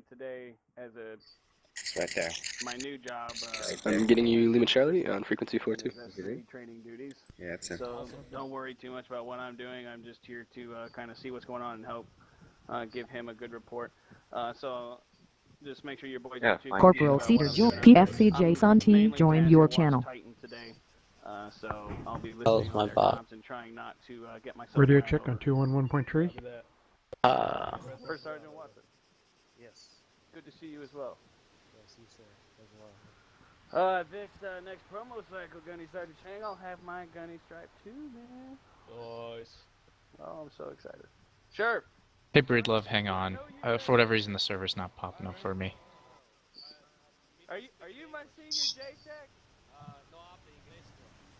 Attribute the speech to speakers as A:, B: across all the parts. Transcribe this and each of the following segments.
A: today as a
B: Right there.
A: my new job.
C: I'm getting you Lima Charlie on frequency 42.
A: Training duties.
B: Yeah, that's it.
A: So don't worry too much about what I'm doing. I'm just here to kind of see what's going on and help give him a good report. So just make sure your boys are too.
D: Corporal Cedar PFC Jason T joined your channel.
A: Titan today. So I'll be listening on their comms and trying not to get myself.
E: Radio check on 211.3.
A: First Sergeant Watson.
F: Yes.
A: Good to see you as well.
F: Yes, you sir, as well.
A: This next promo cycle, Gunny Sergeant Chang, I'll have my Gunny stripe too, man.
F: Nice.
A: Oh, I'm so excited. Sure.
G: Hey, Breedlove, hang on. For whatever reason, the server's not popping up for me.
A: Are you my senior J-Tech?
F: No hablo inglés.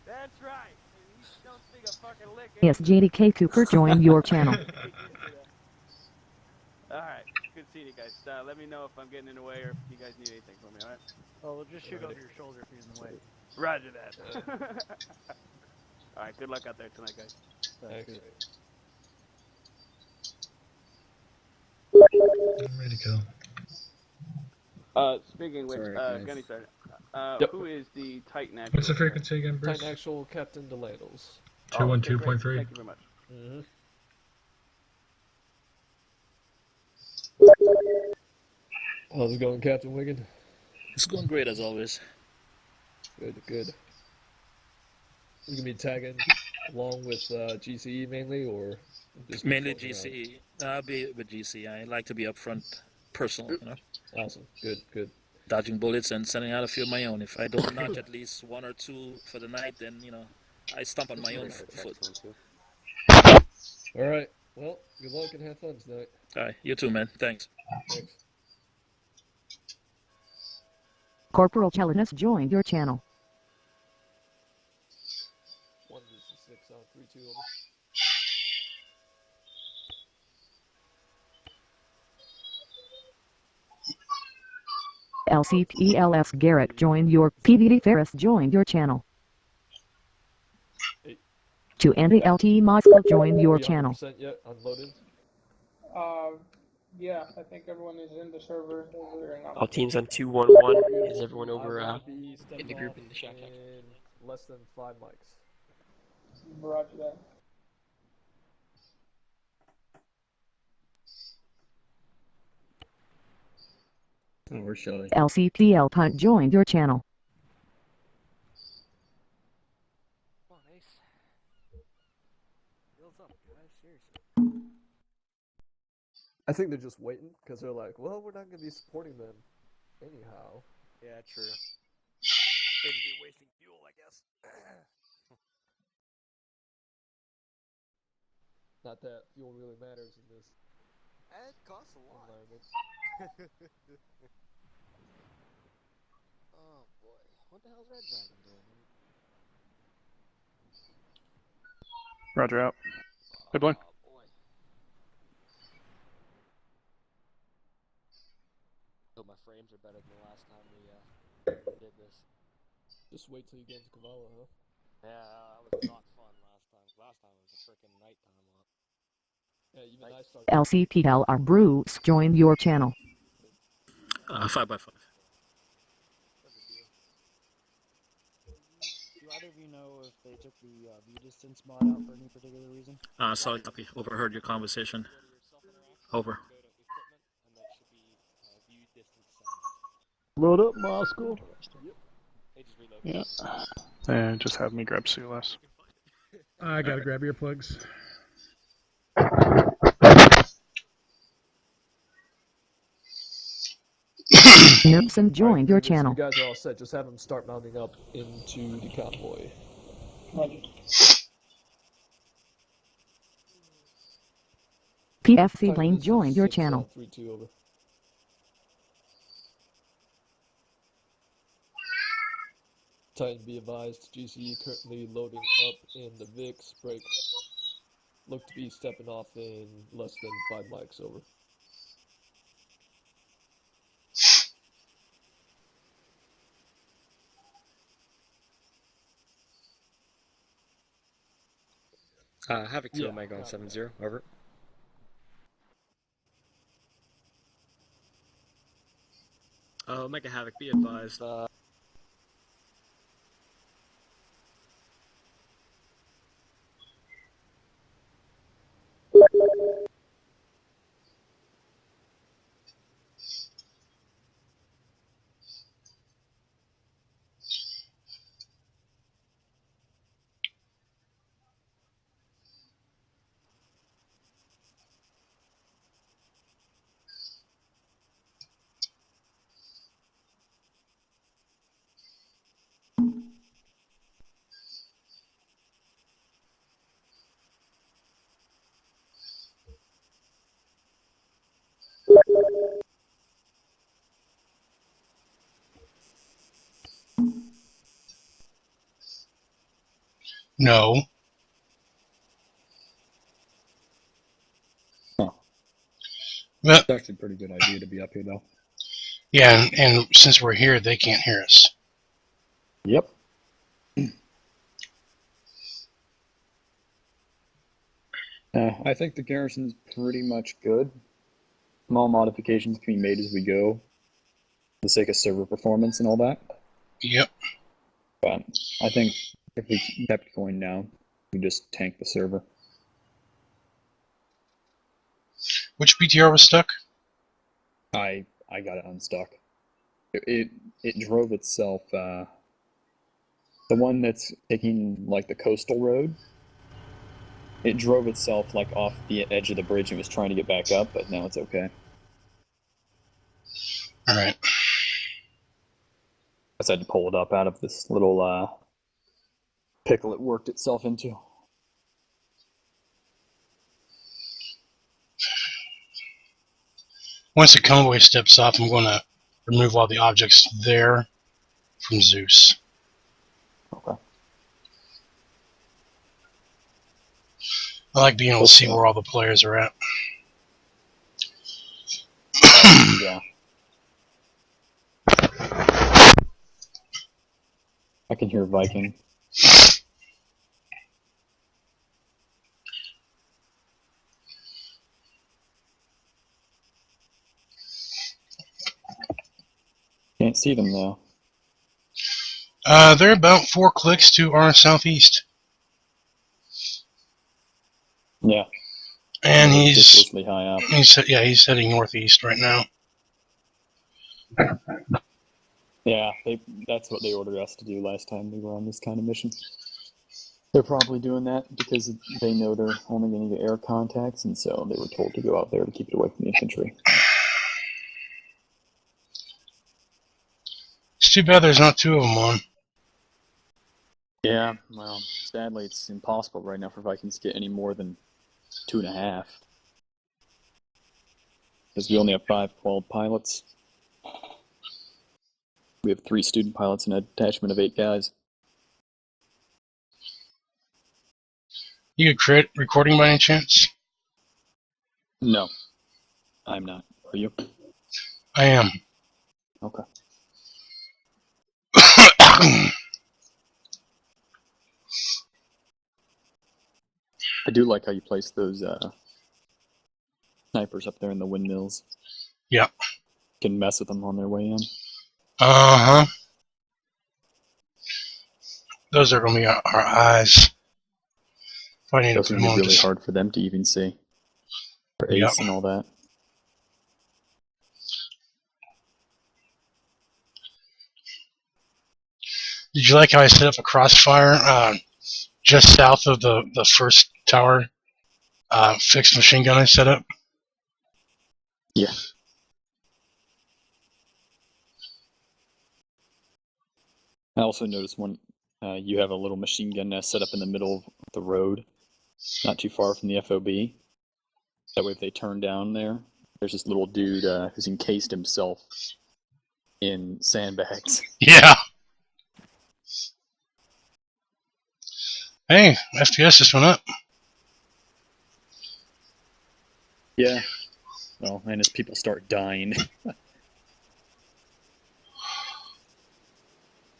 A: That's right. You don't speak a fucking lick.
D: Yes, JDK Cooper joined your channel.
A: Alright, good seeing you guys. Let me know if I'm getting in the way or if you guys need anything from me, alright?
F: Oh, we'll just shoot over your shoulder if you're in the way.
A: Roger that. Alright, good luck out there tonight, guys.
F: Thanks.
H: I'm ready to go.
A: Speaking of which,
B: Sorry,
A: Gunny Sergeant,
F: Yep.
A: who is the Titan actual?
H: What's the frequency again, Bruce?
F: Titan Actual Captain Delandos.
H: 212.3.
A: Thank you very much.
F: Mm-hmm. How's it going, Captain Wigan?
I: It's going great as always.
F: Good, good. You gonna be tagging along with GCE mainly, or just
I: Mainly GCE. I'll be with GCE. I like to be upfront, personal, you know.
F: Awesome. Good, good.
I: Dodging bullets and sending out a few of my own. If I don't notch at least one or two for the night, then, you know, I stomp on my own foot.
F: All right. Well, good luck and have fun tonight.
I: All right, you too, man. Thanks.
F: Thanks.
D: Corporal Chelinus joined your channel.
F: 1 to 6 on 3-2 over.
D: LCPLS Garrett joined your PVD Ferris joined your channel.
F: Hey.
D: To Andy LT Moscow joined your channel.
F: Yet unloaded.
J: Yeah, I think everyone is in the server.
K: All teams on 211. Is everyone over in the group in the shack?
F: Less than 5 mics.
J: Roger that.
K: Oh, we're showing.
D: LCPL Punt joined your channel.
F: Oh, nice. Builds up, guys. Seriously. I think they're just waiting because they're like, well, we're not going to be supporting them anyhow.
K: Yeah, true.
F: They'd be wasting fuel, I guess. Not that fuel really matters in this.
L: It costs a lot.
F: Environment.
L: Oh boy, what the hell's Red Dragon doing?
E: Roger out. Good one.
L: Oh boy. So my frames are better than the last time we did this.
F: Just wait till you get into Kavala, huh?
L: Yeah, that was not fun last time. Last time it was a freaking nighttime lot.
F: Yeah, even I started.
D: LCPLR Bruce joined your channel.
I: 5x5.
M: Do either of you know if they took the view distance mod out for any particular reason?
I: Solid copy. Overheard your conversation. Over.
E: Load up, Moscow.
M: Yep.
E: Yeah. And just have me grab CLS. I gotta grab earplugs.
D: Nipson joined your channel.
F: You guys are all set. Just have them start mounting up into the convoy.
D: PFC Lane joined your channel.
F: 3-2 over. Titan, be advised, GCE currently loading up in the VIX break. Look to be stepping off in less than 5 mics over.
K: Havoc 2 Omega on 7-0, over. Mega Havoc, be advised.
E: No.
B: Huh.
E: But,
B: It's actually a pretty good idea to be up here, though.
E: yeah, and since we're here, they can't hear us.
B: Yep. I think the garrison's pretty much good. Small modifications can be made as we go, for the sake of server performance and all that.
E: Yep.
B: But I think if we kept going now, we just tank the server.
E: Which BTR was stuck?
B: I got it unstuck. It drove itself. The one that's taking like the coastal road. It drove itself like off the edge of the bridge and was trying to get back up, but now it's okay.
E: All right.
B: I just had to pull it up out of this little pickle it worked itself into.
E: Once the convoy steps off, I'm going to remove all the objects there from Zeus.
B: Okay.
E: I like being able to see where all the players are at.
B: Yeah. I can hear Viking. Can't see them though.
E: They're about 4 clicks to our southeast.
B: Yeah.
E: And he's
B: high up.
E: He's heading northeast right now.
B: Yeah, that's what they ordered us to do last time we were on this kind of mission. They're probably doing that because they know they're only going to get air contacts, and so they were told to go out there to keep it away from the infantry.
E: It's too bad there's not 2 of them on.
B: Yeah, well, sadly it's impossible right now for Vikings to get any more than 2.5. Because we only have 5 qualified pilots. We have 3 student pilots and a detachment of 8 guys.
E: You could create recording by any chance?
B: No, I'm not. Are you?
E: I am.
B: Okay. I do like how you place those snipers up there in the windmills.
E: Yeah.
B: Can mess with them on their way in.
E: Uh-huh. Those are going to be our eyes. If I need
B: Those
E: to
B: are
E: put
B: going to
E: them
B: be
E: on
B: really hard for them to even see. For ace and all that.
E: Did you like how I set up a crossfire just south of the first tower fixed machine gun I set up?
B: Yeah. I also noticed when you have a little machine gun nest set up in the middle of the road, not too far from the FOB. That way if they turn down there, there's this little dude who's encased himself in sandbags.
E: Yeah. Hey, FTS just went up.
B: Yeah. Well, and as people start dying.
E: I'm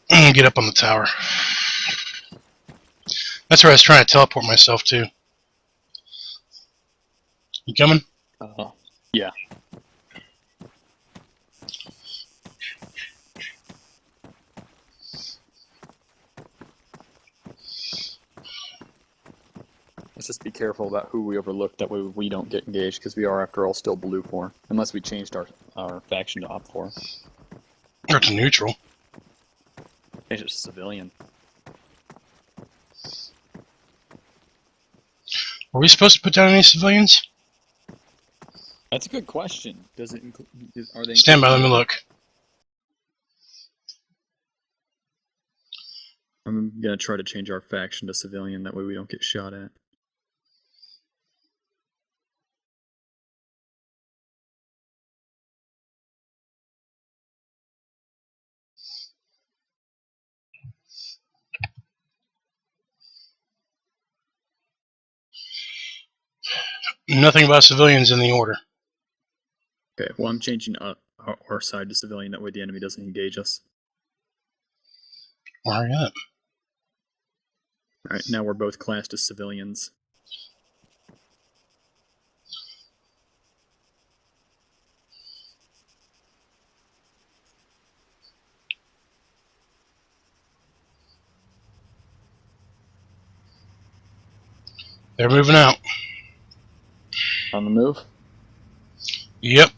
E: gonna get up on the tower. That's where I was trying to teleport myself to. You coming?
B: Yeah. Let's just be careful about who we overlook. That way we don't get engaged, because we are, after all, still blue 4. Unless we changed our faction to op 4.
E: Or to neutral.
B: Change it to civilian.
E: Are we supposed to put down any civilians?
B: That's a good question. Does it include? Are they?
E: Stand by. Let me look.
B: I'm gonna try to change our faction to civilian. That way we don't get shot at.
E: Nothing about civilians in the order.
B: Okay, well, I'm changing our side to civilian. That way the enemy doesn't engage us.
E: Hurry up.
B: Alright, now we're both classed as civilians.
E: They're moving out.
B: On the move?
E: Yep.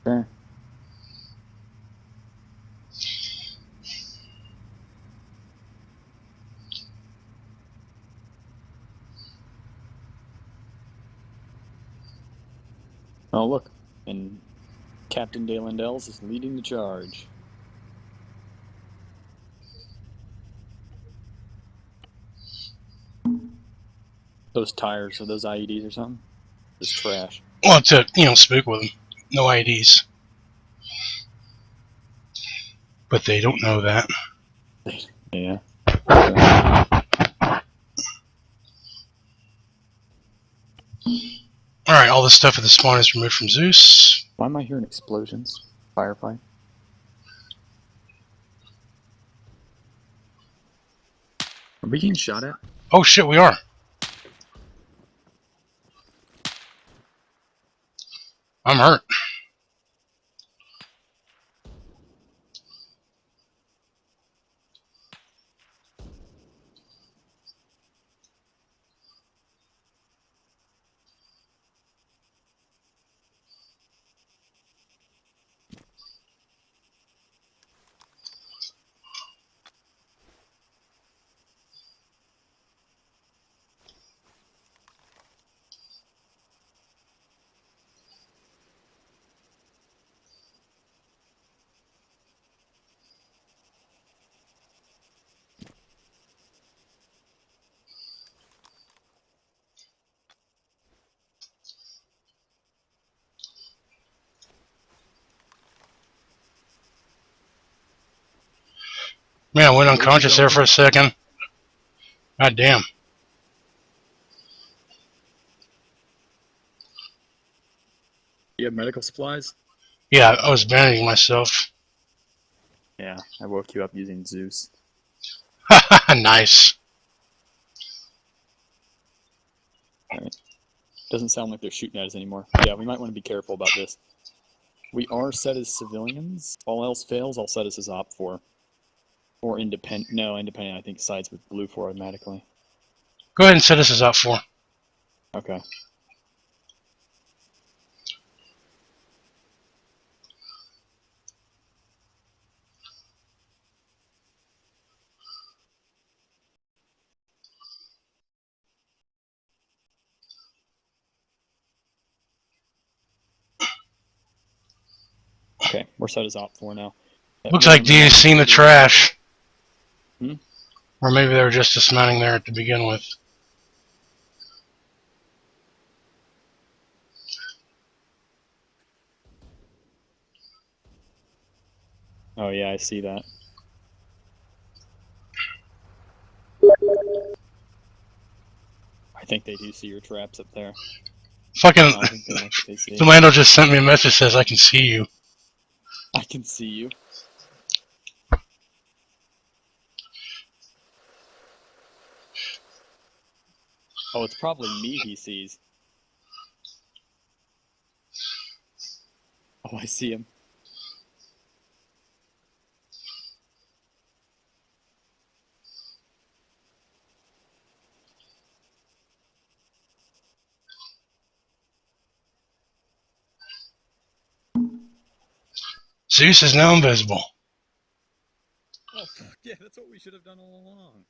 B: Okay. Oh, look. And Captain De Landells is leading the charge. Those tires, are those IEDs or something? Just trash.
E: Well, to, spook with them. No IDs. But they don't know that.
B: Yeah. Okay.
E: Alright, all the stuff at the spawn is removed from Zeus.
B: Why am I hearing explosions? Firefight? Are we getting shot at?
E: Oh shit, we are. I'm hurt. Man, I went unconscious there for a second. God damn.
B: You have medical supplies?
E: Yeah, I was bandaging myself.
B: Yeah, I woke you up using Zeus.
E: Nice.
B: Alright. Doesn't sound like they're shooting at us anymore. Yeah, we might want to be careful about this. We are set as civilians. All else fails, I'll set us as op 4. Or independent. No, independent I think sides with blue 4 automatically.
E: Go ahead and set us as op 4.
B: Okay. Okay, we're set as op 4 now.
E: Looks like D's seen the trash.
B: Hmm?
E: Or maybe they were just dismounting there to begin with.
B: Oh yeah, I see that. I think they do see your traps up there.
E: Fucking
B: Lando
E: just sent me a message that says I can see you.
B: I can see you. Oh, it's probably me he sees. Oh, I see him.
E: Zeus is now invisible.
B: Oh, fuck yeah, that's what we should have done all along.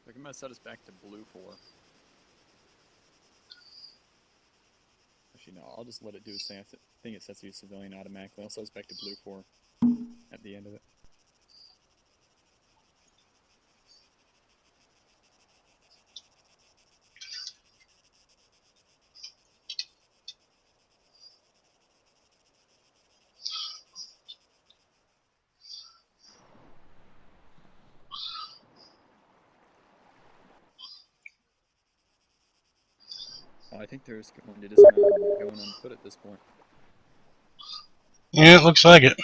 B: Like, I'm gonna set us back to blue 4. Actually, no, I'll just let it do its thing. I think it sets you civilian automatically. I'll set us back to blue 4 at the end of it. Oh, I think there's going to dismount and going on foot at this point.
E: Yeah, it looks like it.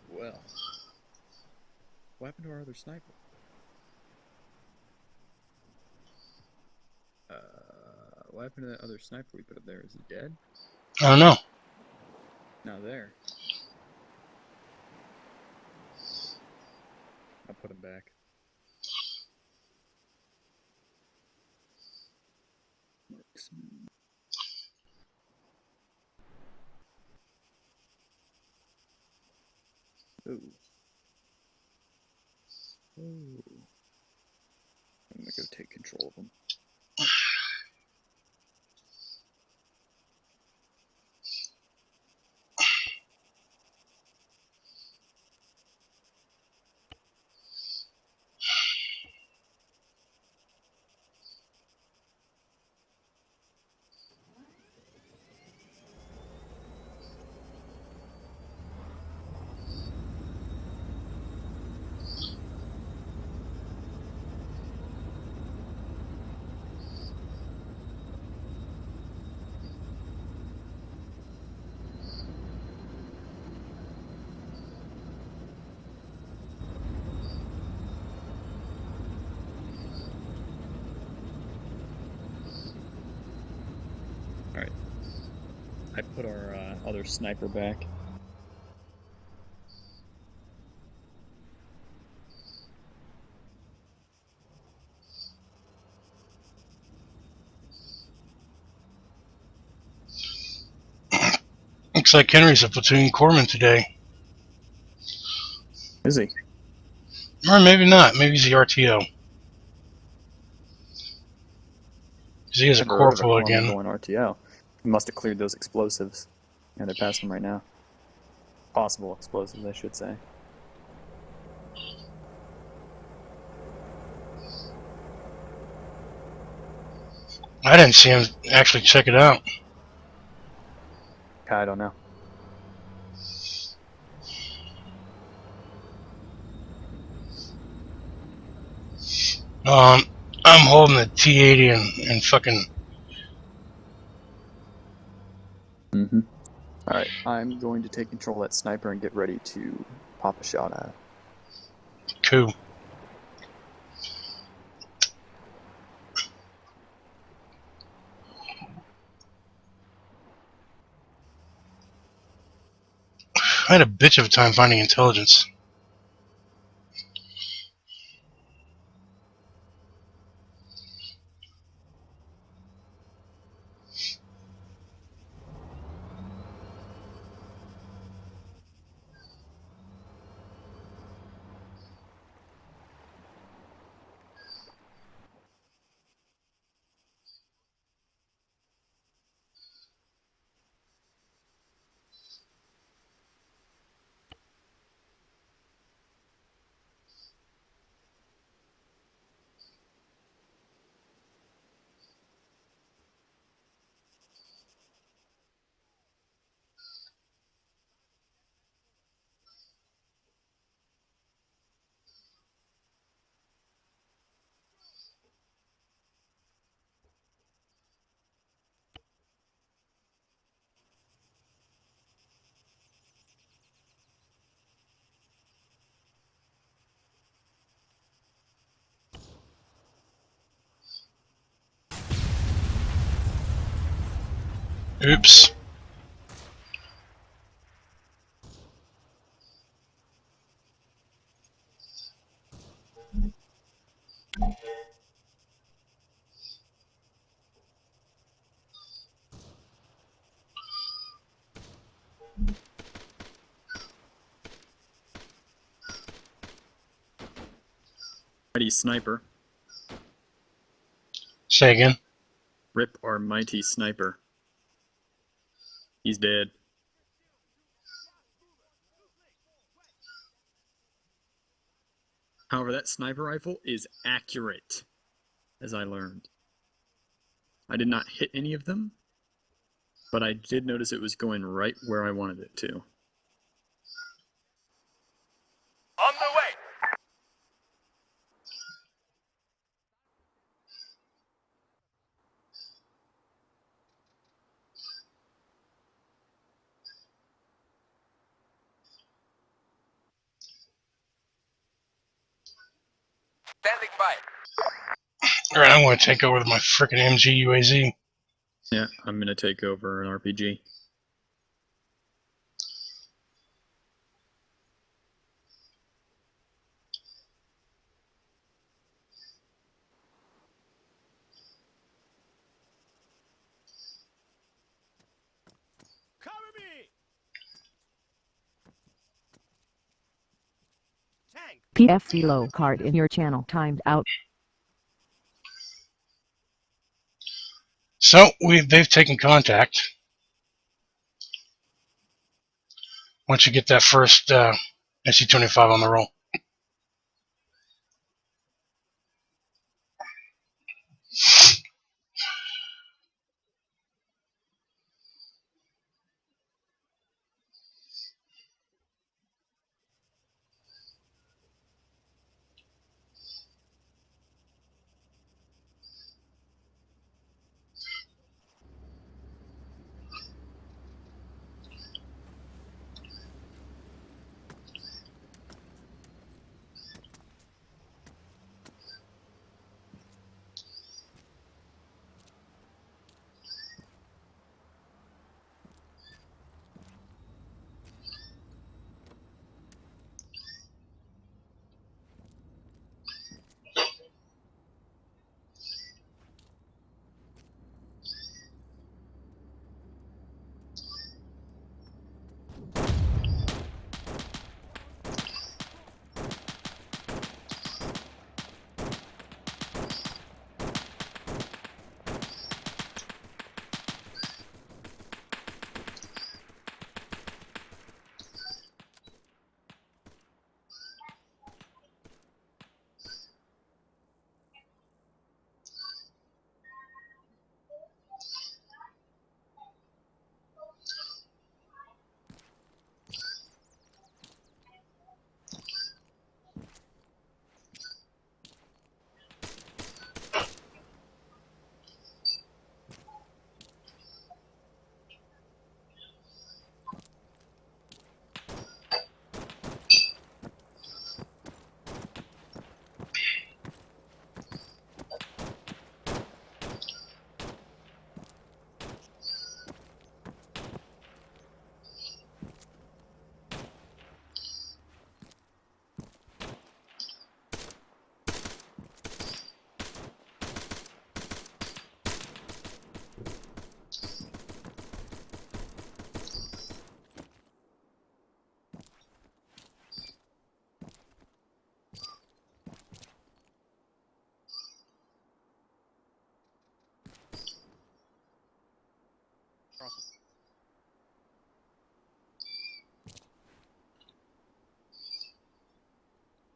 B: Well, what happened to our other sniper? What happened to that other sniper we put up there? Is he dead?
E: I don't know.
B: Now there. I'll put him back. Marksman. Ooh. Ooh. I'm gonna go take control of him. Alright. I put our other sniper back.
E: Looks like Henry's a platoon corpsman today.
B: Is he?
E: Or maybe not. Maybe he's the RTO. Because he is a
B: Never heard of a
E: corporal
B: corpsman
E: again.
B: going RTO. He must have cleared those explosives. Yeah, they're past him right now. Possible explosives, I should say.
E: I didn't see him actually check it out.
B: I don't know.
E: I'm holding the T80 and fucking...
B: Mm-hmm. Alright, I'm going to take control of that sniper and get ready to pop a shot at it.
E: Cool. I had a bitch of a time finding intelligence. Oops.
B: Mighty sniper.
E: Say again.
B: Rip our mighty sniper. He's dead. However, that sniper rifle is accurate, as I learned. I did not hit any of them, but I did notice it was going right where I wanted it to.
N: On the way! Standing by.
E: Alright, I'm going to take over with my frickin' MG UAZ.
B: Yeah, I'm going to take over an RPG.
N: Cover me! Tank!
D: PFC low card in your channel timed out.
E: So, they've taken contact. Once you get that first SC-25 on the roll.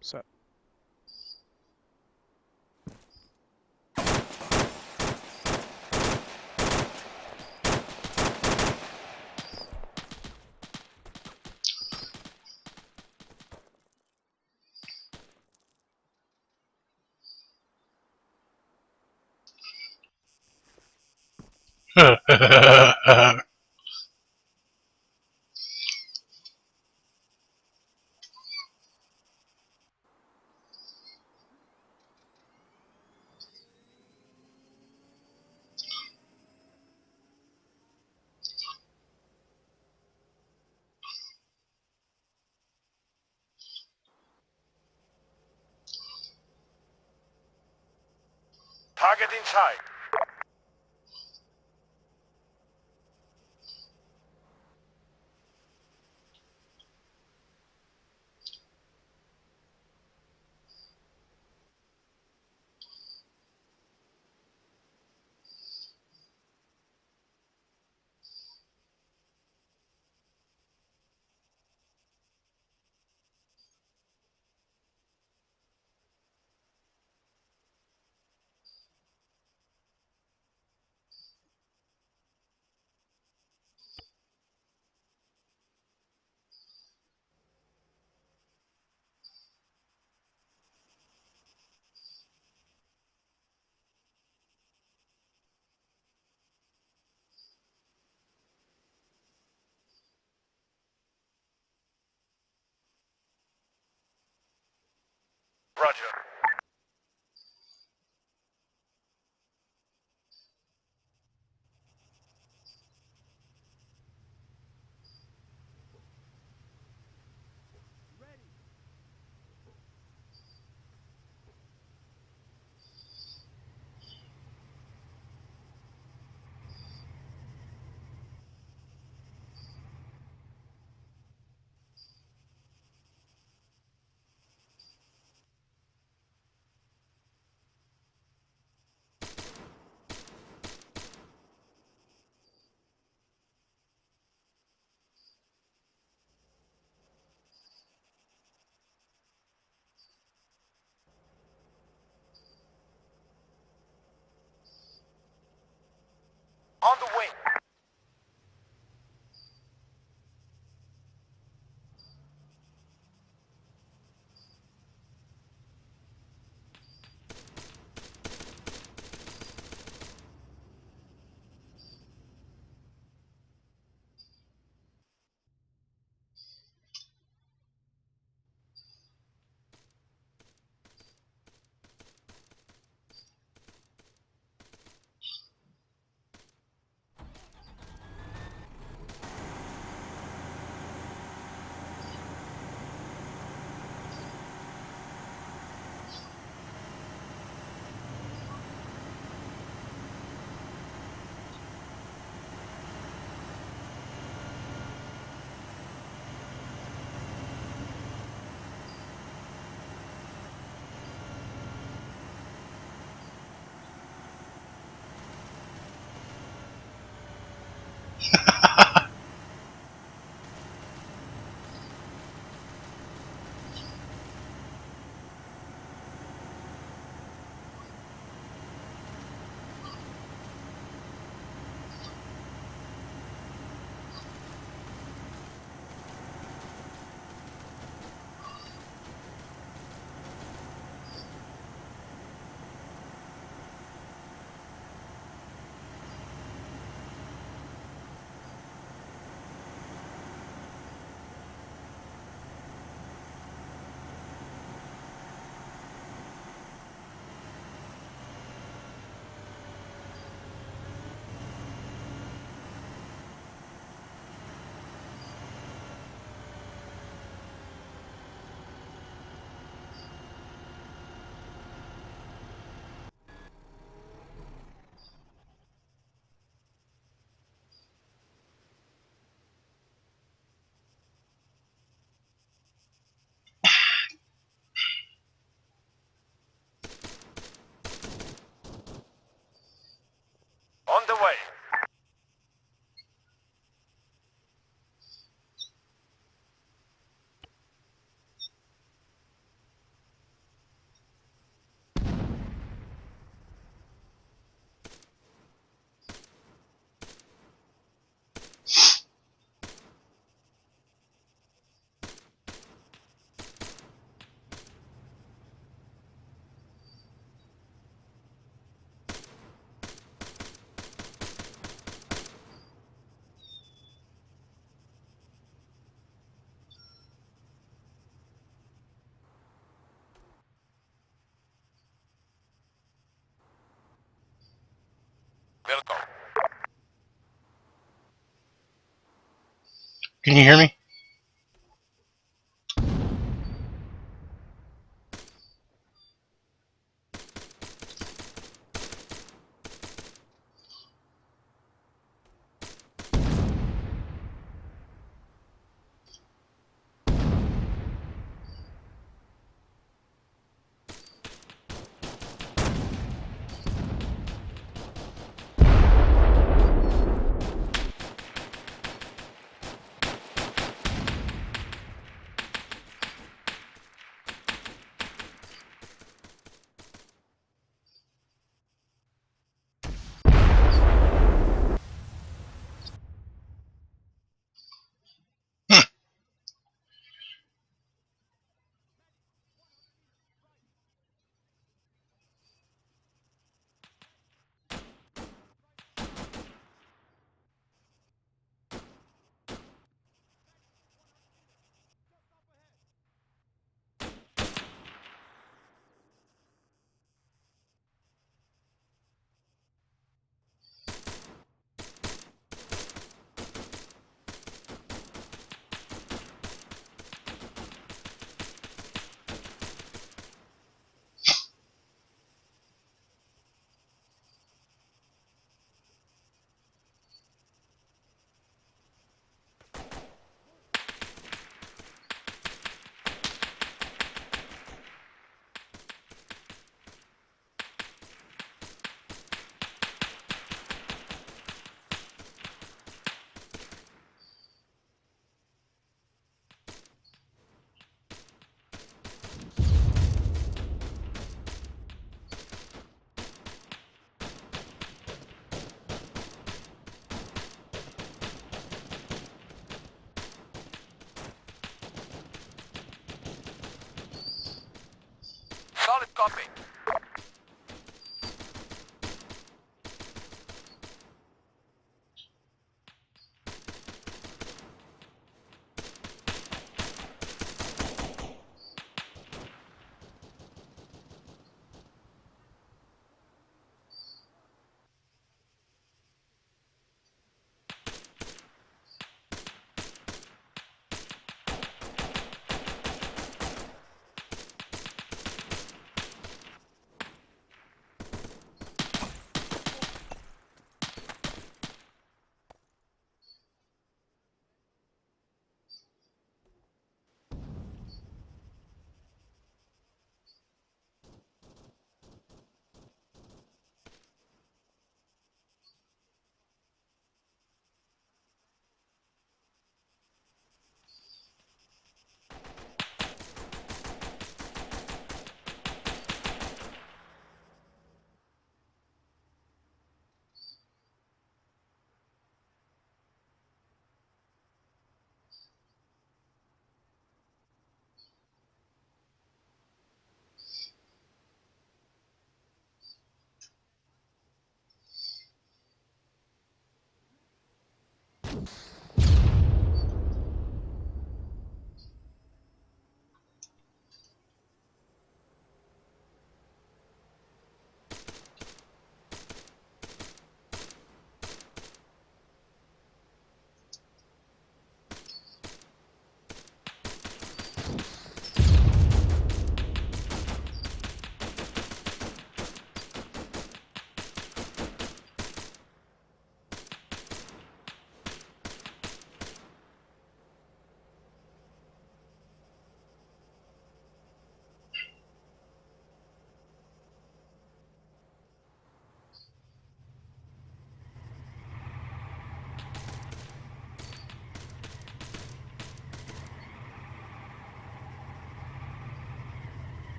K: Set.
N: Target in sight. Roger. On the way. On the way. Welcome.
E: Can you hear me?
N: Copy.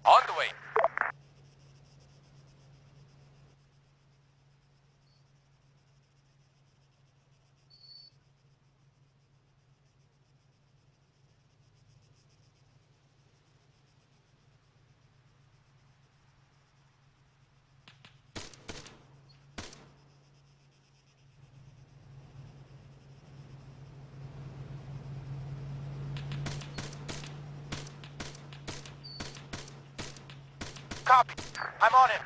N: On the way. Copy. I'm on it.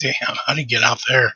E: Damn, how do you get out there?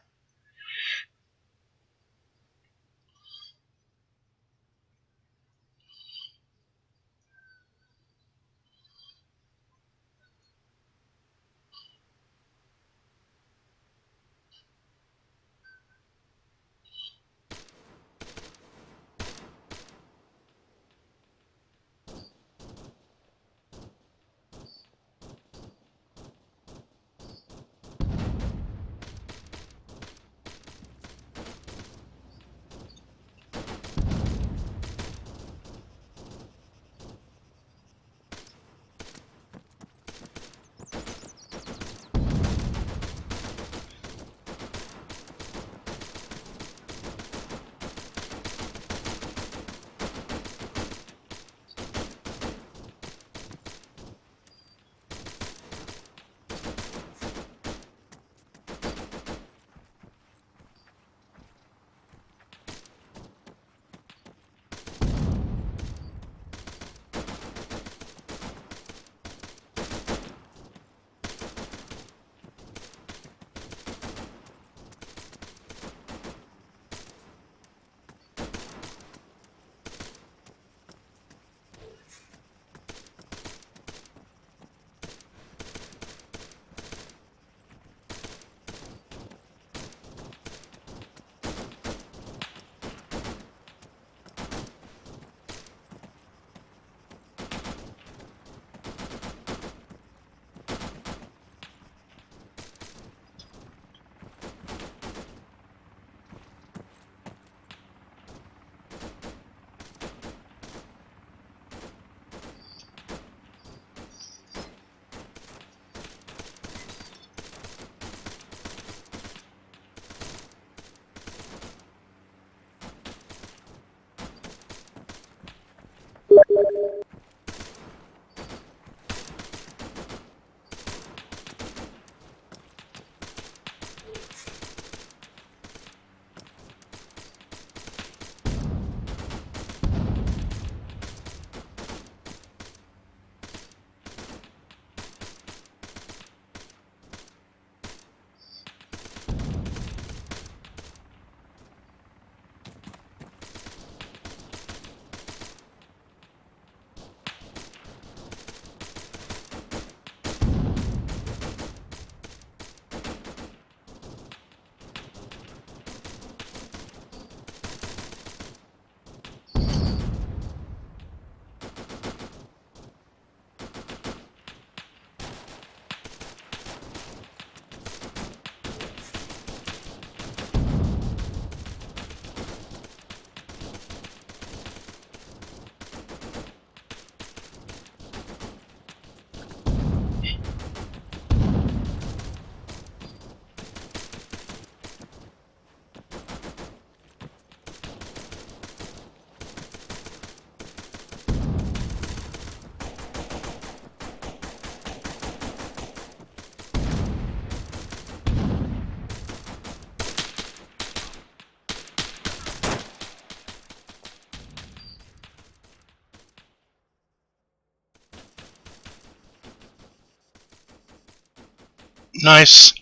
E: Nice.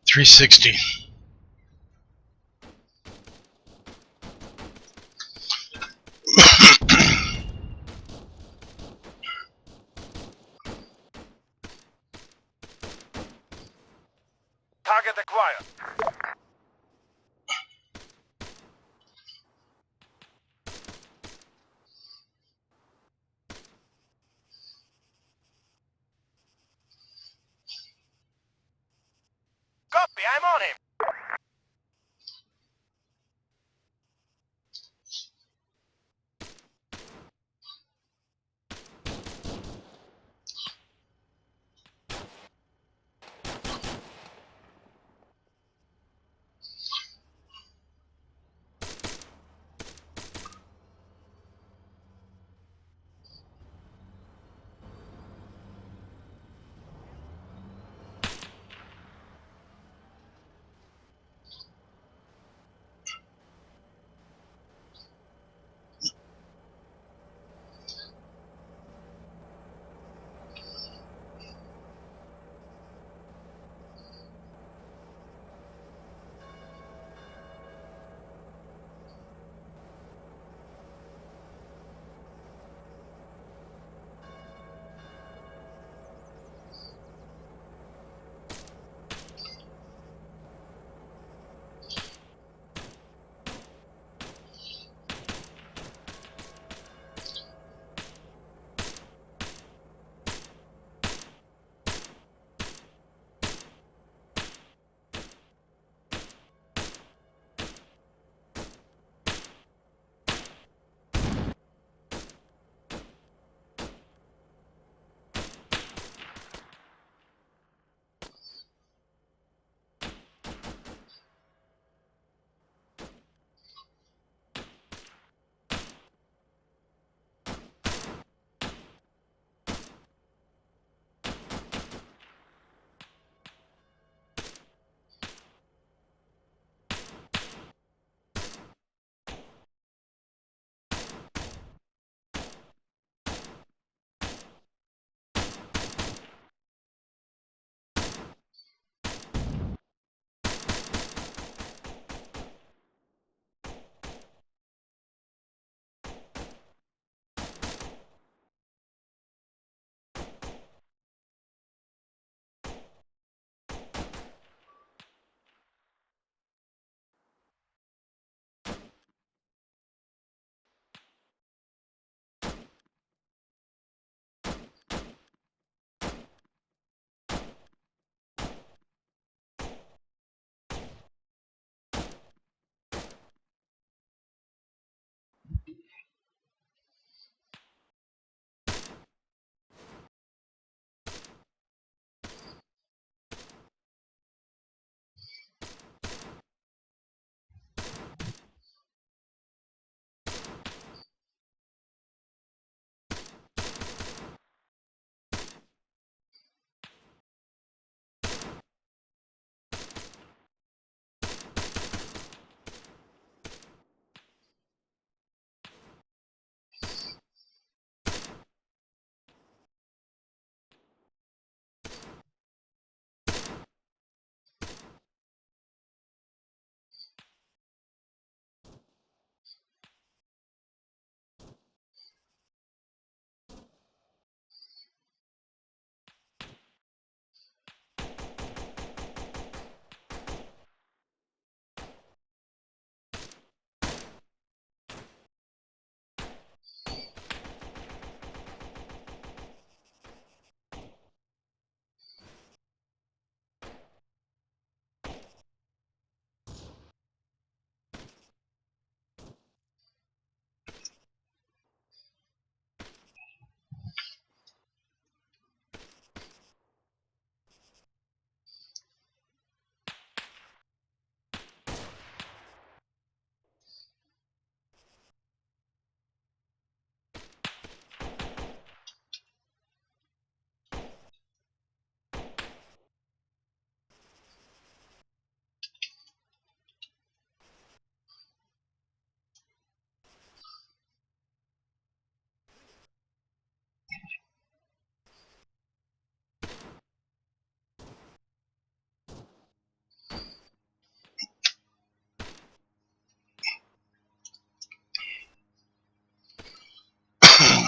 E: 360.
N: acquired. Copy, I'm on him.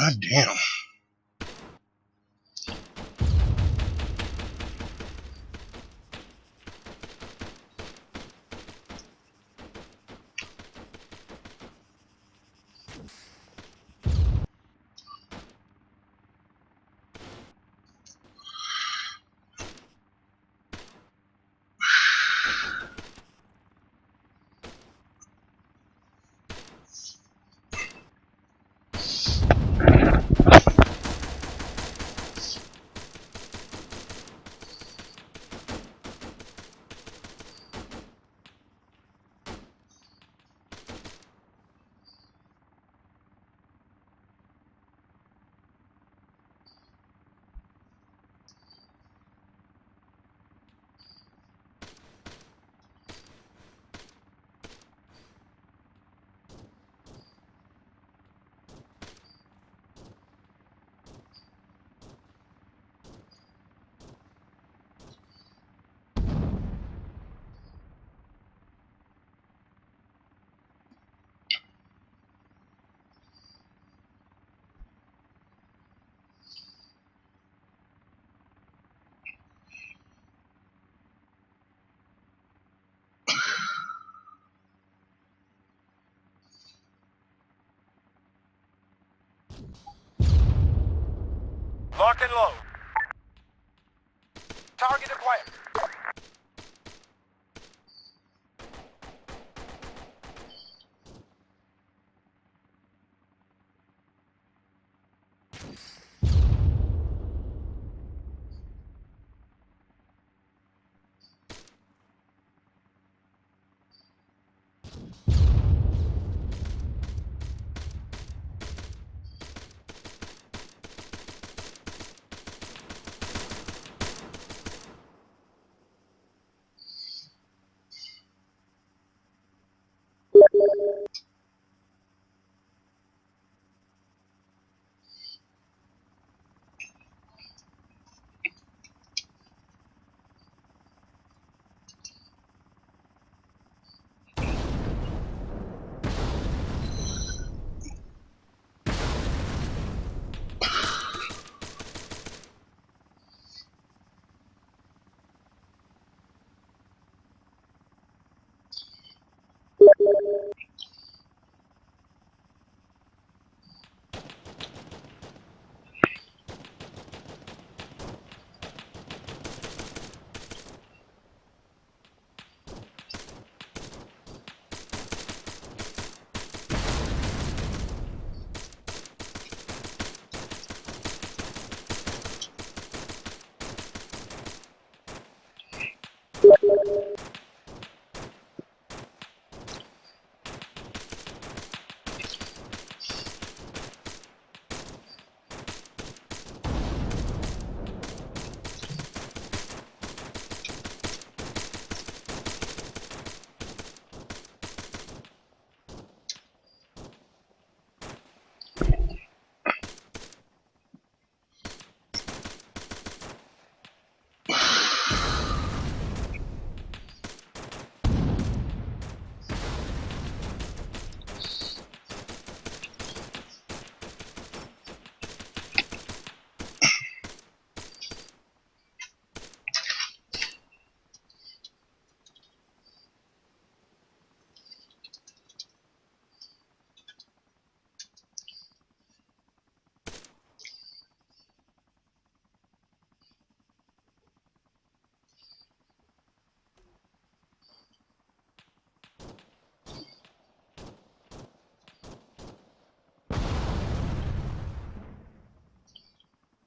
E: God damn.
N: Lock and load. Target acquired.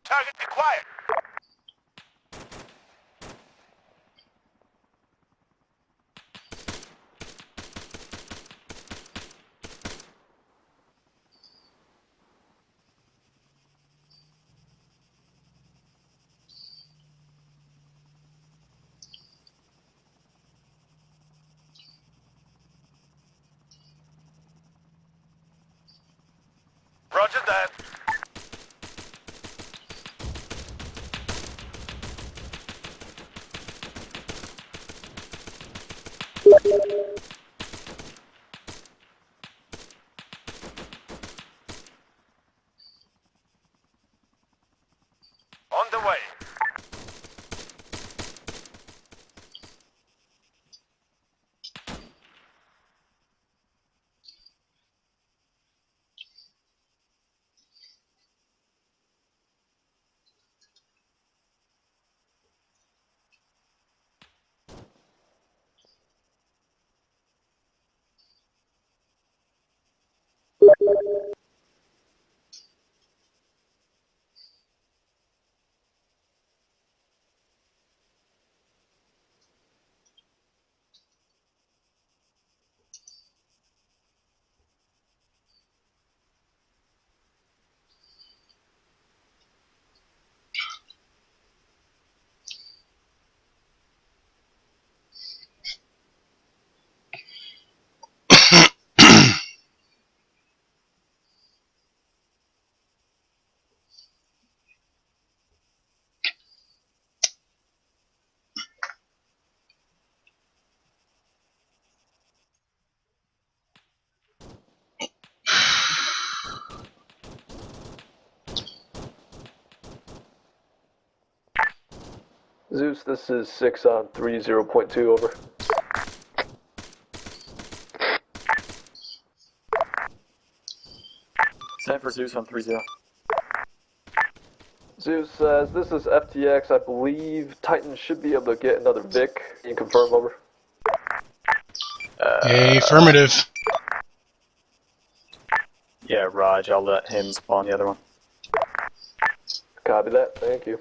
N: Target acquired. Roger that. On the way.
O: Zeus, this is 6 on 30.2, over.
B: Same for Zeus on 30.
O: Zeus says, this is FTX. I believe Titan should be able to get another Vic. Can you confirm, over?
E: Affirmative.
B: Yeah, Raj, I'll let him spawn the other one.
O: Copy that. Thank you.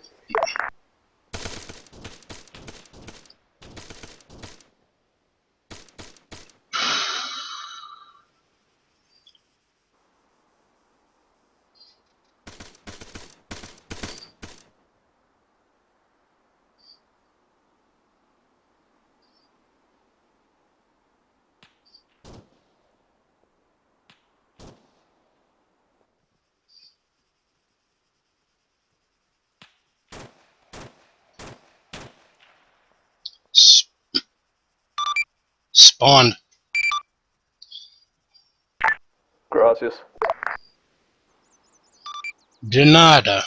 E: Spawned.
O: Gracias.
E: De nada.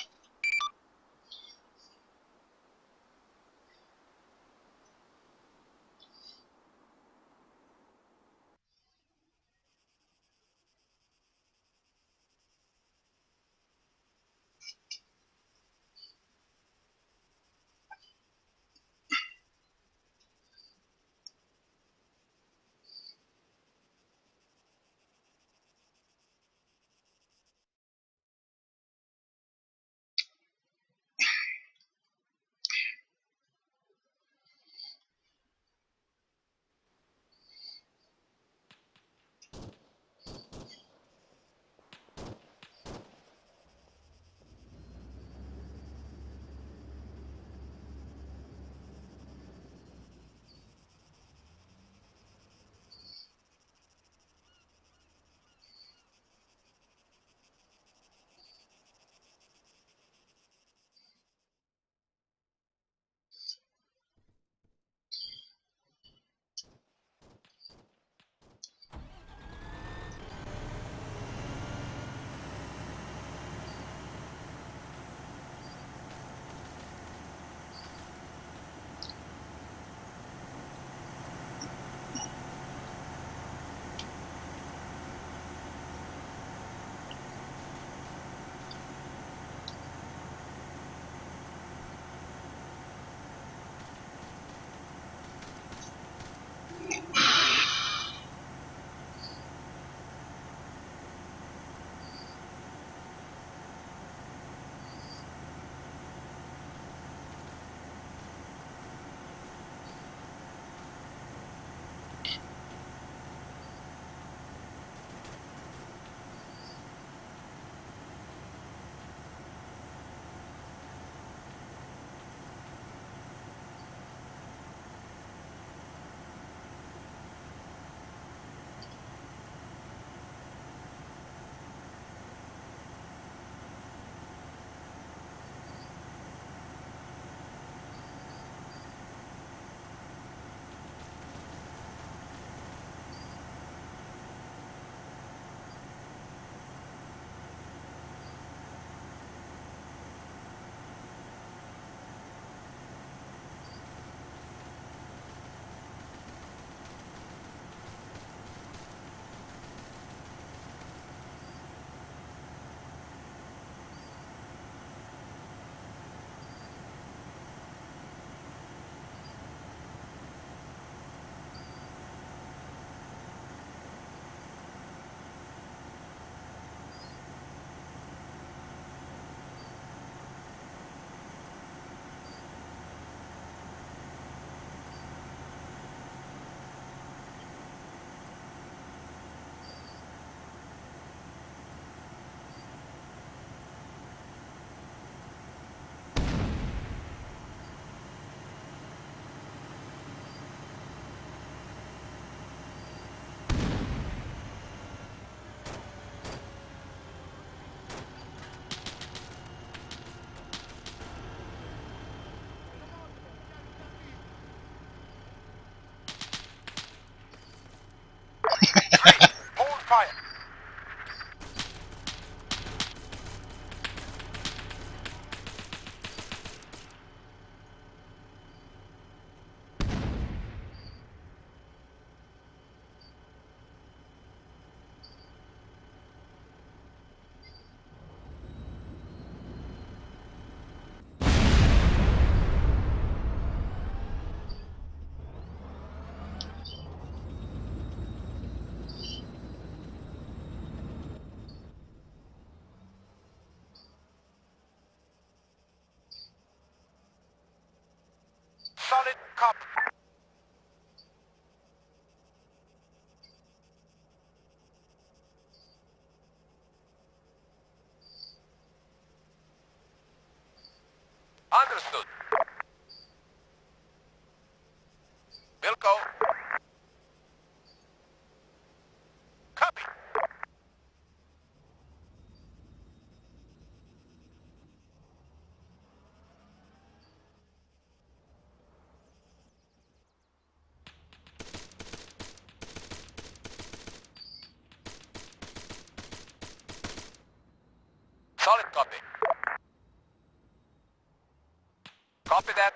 N: copy. Understood. Wilco. Copy. Solid copy. Copy that.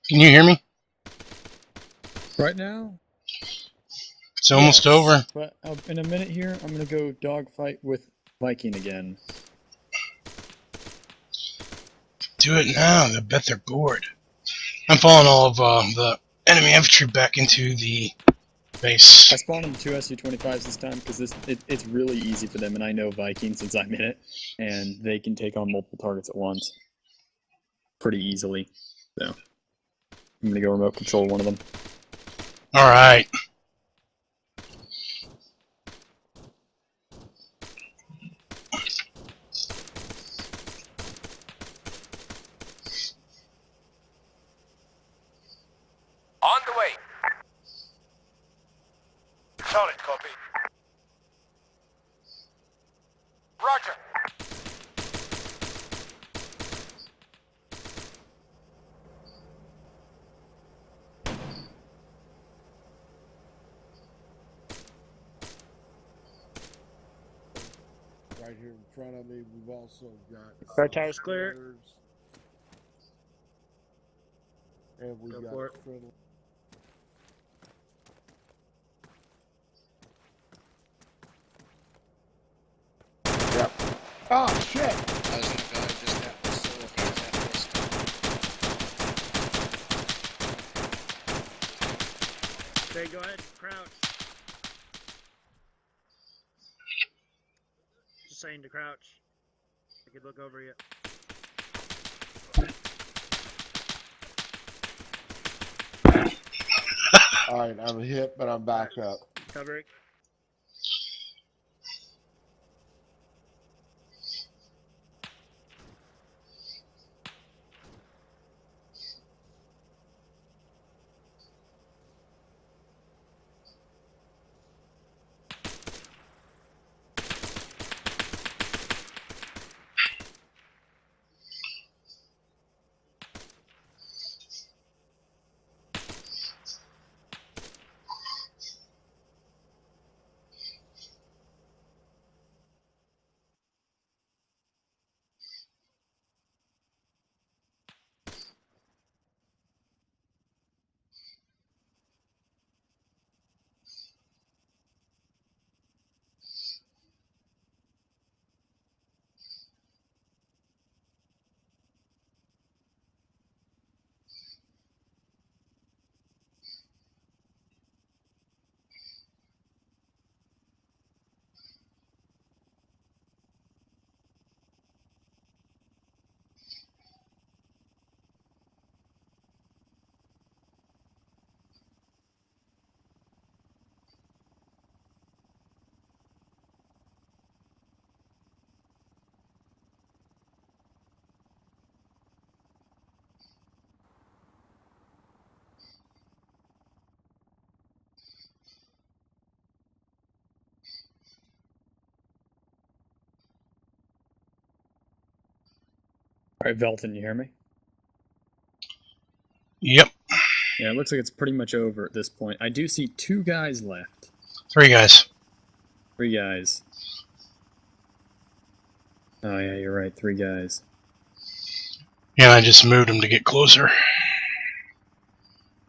E: Can you hear me?
B: Right now?
E: It's almost over.
B: But in a minute here, I'm going to go dogfight with Viking again.
E: Do it now. I bet they're bored. I'm following all of the enemy infantry back into the base.
B: I spawned them 2 Su-25s this time because it's really easy for them, and I know Viking since I'm in it, and they can take on multiple targets at once pretty easily. So I'm going to go remote control one of them.
E: All right.
N: On the way. Solid copy. Roger.
P: Right here in front of me, we've also got
K: Car tower's clear.
P: And we got friendly. Yep. Oh shit!
Q: I was gonna go just that was so
K: Okay, go ahead, crouch. Just saying to crouch. I could look over you.
P: Alright, I'm hit, but I'm back up.
K: Cover it.
B: Alright, Velton, you hear me?
E: Yep.
B: Yeah, it looks like it's pretty much over at this point. I do see 2 guys left.
E: 3 guys.
B: 3 guys. Oh yeah, you're right, 3 guys.
E: Yeah, I just moved them to get closer.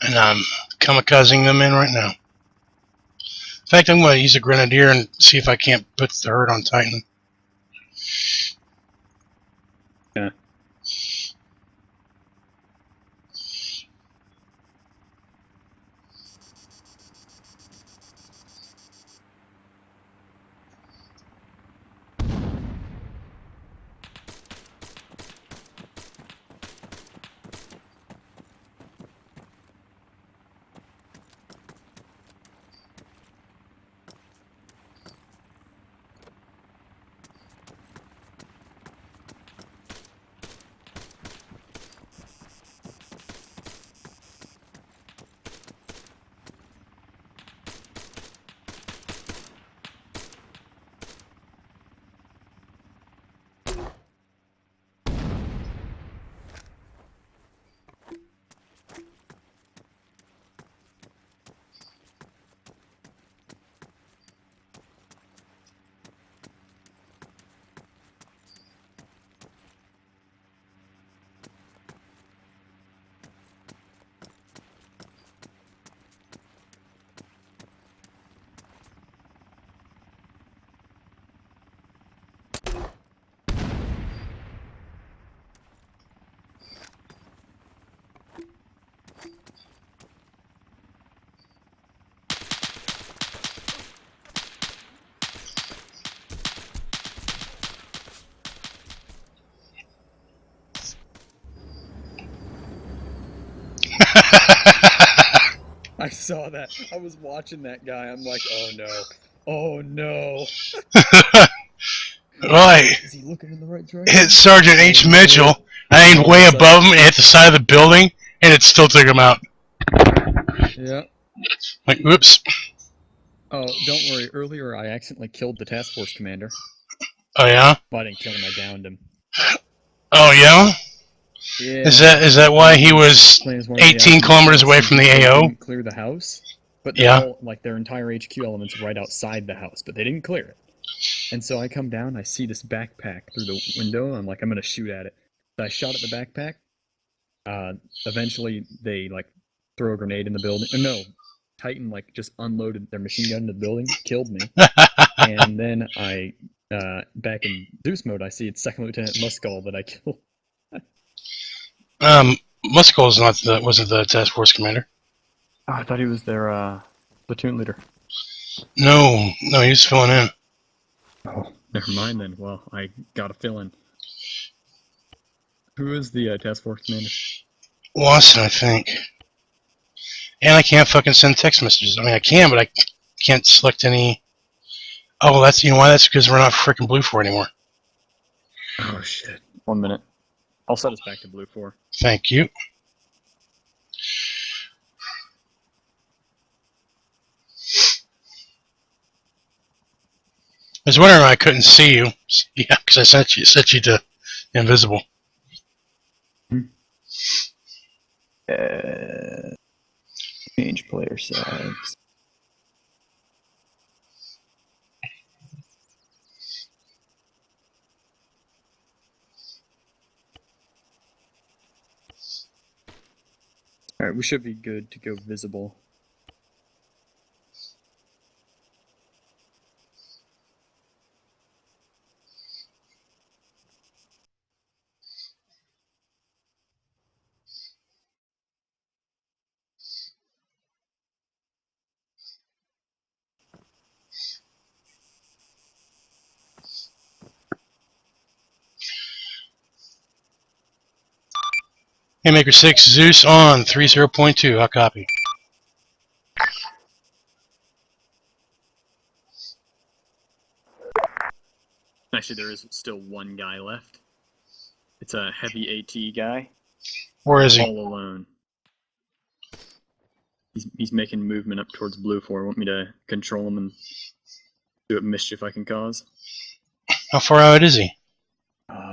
E: And I'm kamikazing them in right now. In fact, I'm going to use a grenadier and see if I can't put the hurt on Titan.
B: Yeah. I saw that. I was watching that guy. I'm like, oh no. Oh no.
E: Right.
B: Is he looking in the right direction?
E: Hit Sergeant H. Mitchell. I aimed way above him and hit the side of the building, and it still took him out.
B: Yeah.
E: Like, whoops.
B: Oh, don't worry. Earlier, I accidentally killed the task force commander.
E: Oh, yeah?
B: Well, I didn't kill him. I downed him.
E: Oh, yeah?
B: Yeah.
E: Is that why he was 18 kilometers away from the AO?
B: Didn't clear the house, but they're all, like, their entire HQ elements right outside the house, but they didn't clear it. And so I come down, I see this backpack through the window, and I'm like, I'm gonna shoot at it. So I shot at the backpack. Eventually, they, like, throw a grenade in the building. No, Titan, like, just unloaded their machine gun into the building, killed me. And then I, back in Zeus mode, I see it's Second Lieutenant Muskull that I killed.
E: Muskull's wasn't the task force commander.
B: Oh, I thought he was their, platoon leader.
E: No, he was filling in.
B: Oh, never mind then. Well, I gotta fill in. Who is the task force commander?
E: Watson, I think. And I can't fucking send text messages. I mean, I can, but I can't select any. Oh, well, you know why? That's because we're not freaking Blue 4 anymore.
B: Oh, shit. 1 minute. I'll set us back to Blue 4.
E: Thank you. I was wondering why I couldn't see you. Yeah, because I set you to invisible.
B: Change player size. Alright, we should be good to go visible.
E: Haymaker 6, Zeus on 30.2. I'll copy.
B: Actually, there is still one guy left. It's a heavy AT guy.
E: Where is he?
B: All alone. He's making movement up towards Blue 4. Want me to control him and do what mischief I can cause?
E: How far out is he?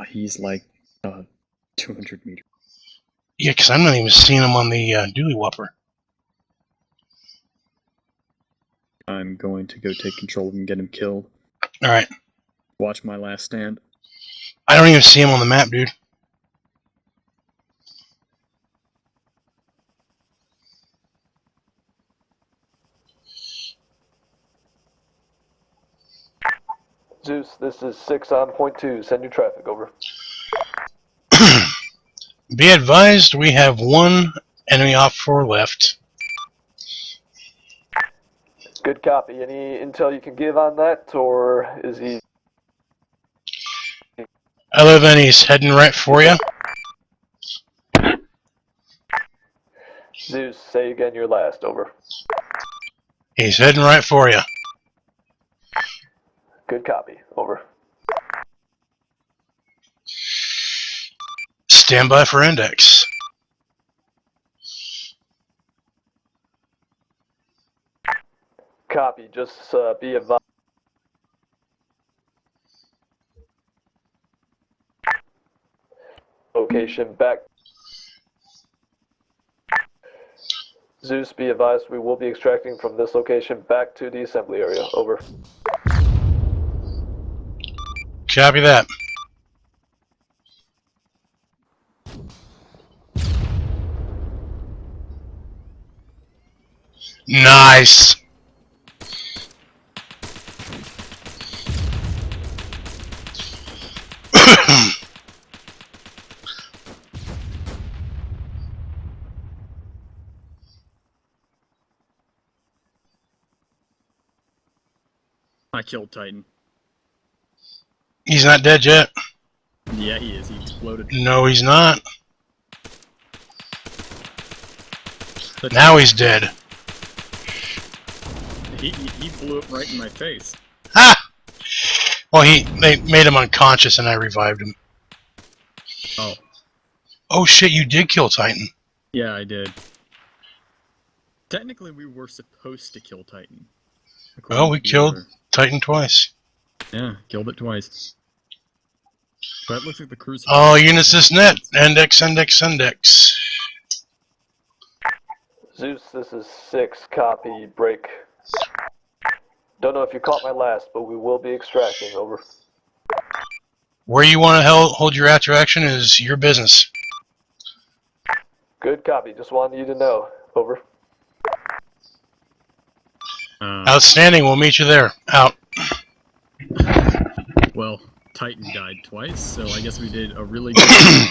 B: He's like 200 meters.
E: Yeah, because I'm not even seeing him on the dually whopper.
B: I'm going to go take control of him and get him killed.
E: Alright.
B: Watch my last stand.
E: I don't even see him on the map, dude.
O: Zeus, this is 6 on point 2. Send your traffic, over.
E: Be advised, we have one enemy off 4 left.
O: Good copy. Any intel you can give on that, or is he...
E: 11, he's heading right for you.
O: Zeus, say again your last, over.
E: He's heading right for you.
O: Good copy, over.
E: Stand by for index.
O: Copy, just be advised. Location back. Zeus, be advised, we will be extracting from this location back to the assembly area, over.
E: Copy that. Nice.
B: I killed Titan.
E: He's not dead yet.
B: Yeah, he is. He exploded.
E: No, he's not. Now he's dead.
B: He blew up right in my face.
E: Ha! Well, they made him unconscious and I revived him.
B: Oh.
E: Oh shit, you did kill Titan.
B: Yeah, I did. Technically, we were supposed to kill Titan.
E: Well, we killed Titan twice.
B: Yeah, killed it twice. But it looks like the cruise...
E: Oh, Unisys net. Index, index, index.
O: Zeus, this is 6, copy, break. Don't know if you caught my last, but we will be extracting, over.
E: Where you want to hold your attraction is your business.
O: Good copy, just wanted you to know, over.
E: Outstanding, we'll meet you there. Out.
B: Well, Titan died twice, so I guess we did a really good job.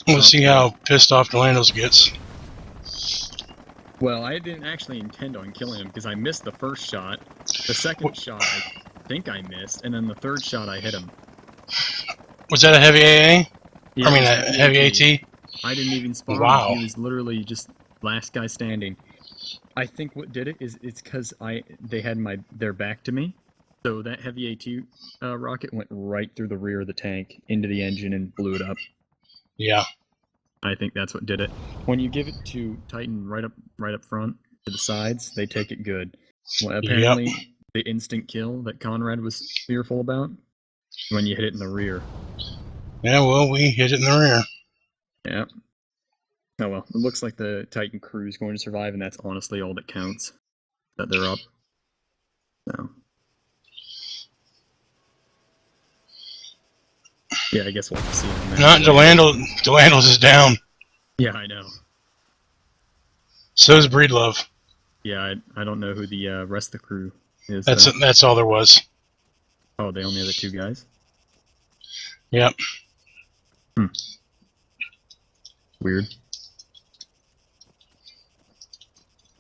E: We'll see how pissed off Delandos gets.
B: Well, I didn't actually intend on killing him because I missed the first shot. The second shot I think I missed, and then the third shot I hit him.
E: Was that a heavy AA?
B: Yeah,
E: I mean, a heavy AT?
B: I didn't even spawn.
E: Wow.
B: He was literally just last guy standing. I think what did it is it's because they had their back to me, so that heavy AT rocket went right through the rear of the tank into the engine and blew it up.
E: Yeah.
B: I think that's what did it. When you give it to Titan right up front to the sides, they take it good. Well, apparently, the instant kill that Conrad was fearful about when you hit it in the rear.
E: Yeah, well, we hit it in the rear.
B: Yeah. Oh well, it looks like the Titan crew is going to survive, and that's honestly all that counts. That they're up. So. Yeah, I guess we'll have to see on that.
E: Not Delandos is down.
B: Yeah, I know.
E: So's Breedlove.
B: Yeah, I don't know who the rest of the crew is.
E: That's all there was.
B: Oh, they only have the 2 guys?
E: Yep.
B: Weird.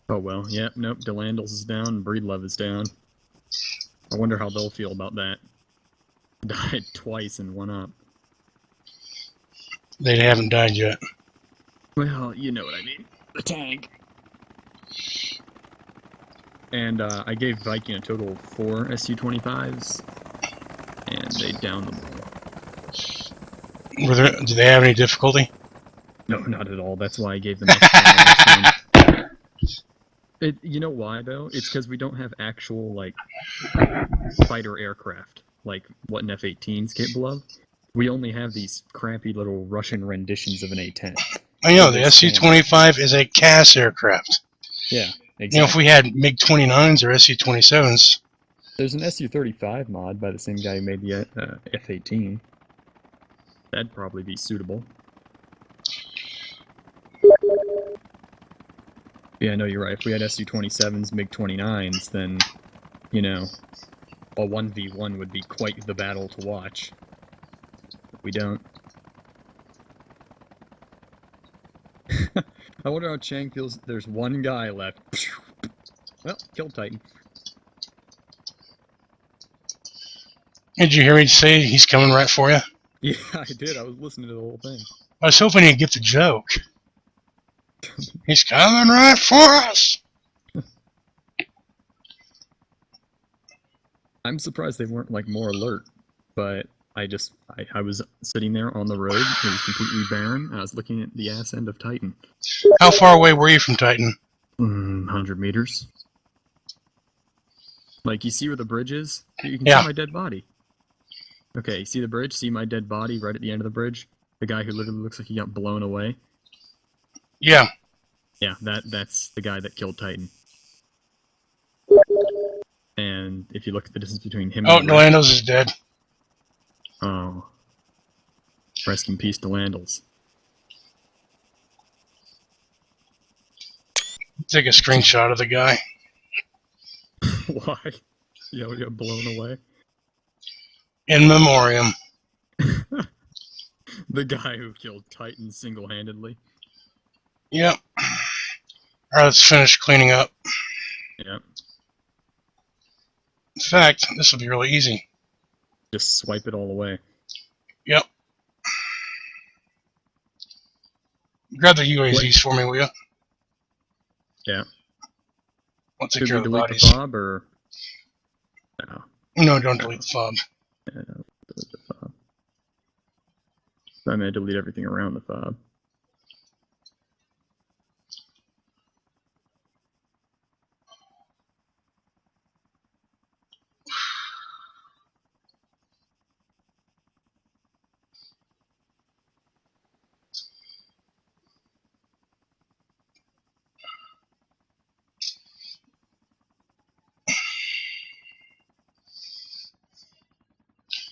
B: Oh well, yeah, nope, Delandos is down, and Breedlove is down. I wonder how they'll feel about that. Died twice and one up.
E: They haven't died yet.
B: Well, you know what I mean. The tank. And I gave Viking a total of 4 Su-25s, and they downed them all.
E: Do they have any difficulty?
B: No, not at all. That's why I gave them you know why, though? It's because we don't have actual, like, fighter aircraft, like what an F-18 is capable of. We only have these crappy little Russian renditions of an A-10.
E: I know, the Su-25 is a CAS aircraft.
B: Yeah, exactly.
E: You know, if we had MiG-29s or Su-27s...
B: There's an Su-35 mod by the same guy who made the F-18. That'd probably be suitable. Yeah, no, you're right. If we had Su-27s, MiG-29s, then, you know, A 1v1 would be quite the battle to watch. But we don't. I wonder how Chang feels. There's one guy left. Well, killed Titan.
E: Did you hear me say he's coming right for you?
B: Yeah, I did. I was listening to the whole thing.
E: I was hoping he'd get the joke. He's coming right for us!
B: I'm surprised they weren't, like, more alert. But I was sitting there on the road. It was completely barren. And I was looking at the ass end of Titan.
E: How far away were you from Titan?
B: 100 meters. Like, you see where the bridge is? You can
E: Yeah.
B: see my dead body. Okay, you see the bridge? See my dead body right at the end of the bridge? The guy who literally looks like he got blown away?
E: Yeah.
B: Yeah, that's the guy that killed Titan. And if you look at the distance between him
E: Oh,
B: and the bridge...
E: Delandos is dead.
B: Oh. Rest in peace, Delandles.
E: Take a screenshot of the guy.
B: Why? Yeah, we got blown away.
E: In memoriam.
B: The guy who killed Titan single-handedly.
E: Yep. Alright, let's finish cleaning up.
B: Yep.
E: In fact, this will be really easy.
B: Just swipe it all away.
E: Yep. Grab the UAZs for me, will you?
B: Yeah.
E: I'll take
B: Should
E: care
B: we
E: of the
B: delete
E: bodies.
B: the fob, or... No.
E: No, don't delete the fob.
B: Yeah, no, delete the fob. I'm going to delete everything around the fob.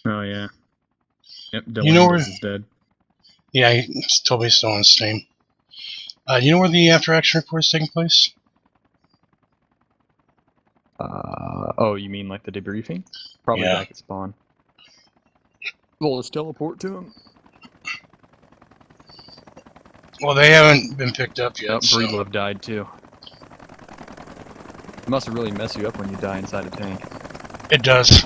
B: Oh, yeah. Yep,
E: You know where...
B: Delandles is dead.
E: Yeah, he told me he's still on his name. You know where the after-action report is taking place?
B: Oh, you mean like the debriefing? Probably back at spawn. Well, let's teleport to him.
E: Well, they haven't been picked up yet.
B: Oh, Breedlove died too. It must really mess you up when you die inside a tank.
E: It does.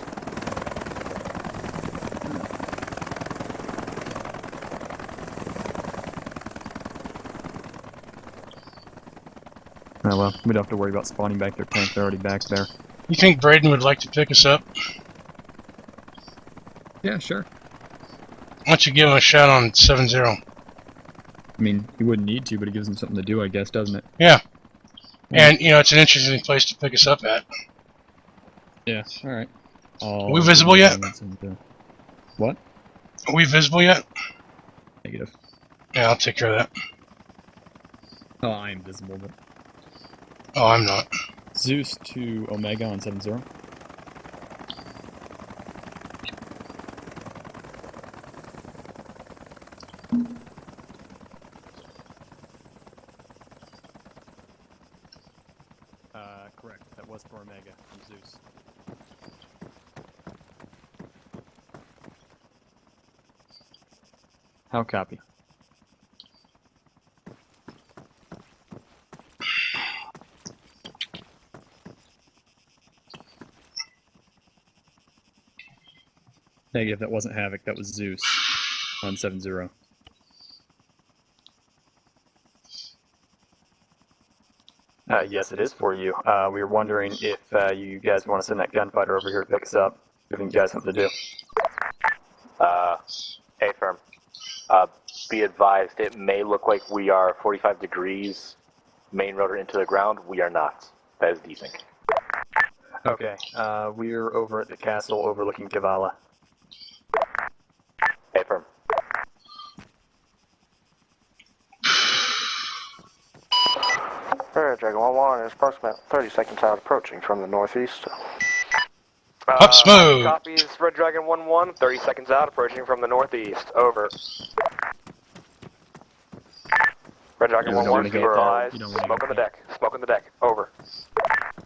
B: Oh well, we don't have to worry about spawning back their tank, they're already back there.
E: You think Braden would like to pick us up?
B: Yeah, sure.
E: Why don't you give him a shot on 7-0?
B: I mean, he wouldn't need to, but it gives him something to do, I guess, doesn't it?
E: Yeah. And, you know, it's an interesting place to pick us up at.
B: Yeah, alright.
E: Are we visible yet?
B: What?
E: Are we visible yet?
B: Negative.
E: Yeah, I'll take care of that.
B: Oh, I am visible, but...
E: Oh, I'm not.
B: Zeus to Omega on 7-0. Correct. That was for Omega from Zeus. How copy? Negative, that wasn't Havoc, that was Zeus on 7-0. Yes, it is for you. We were wondering if you guys want to send that gunfighter over here to pick us up, giving you guys something to do.
R: A-firm. Be advised, it may look like we are 45 degrees main rotor into the ground. We are not. That is desync.
B: Okay, we're over at the castle overlooking Kavala.
R: A-firm.
S: Dragon 1-1 is approximate 30 seconds out approaching from the northeast.
E: Up smooth!
R: Copies, Red Dragon 1-1, 30 seconds out approaching from the northeast. Over. Red Dragon 1-1, be advised. Smoke on the deck. Smoke on the deck. Over.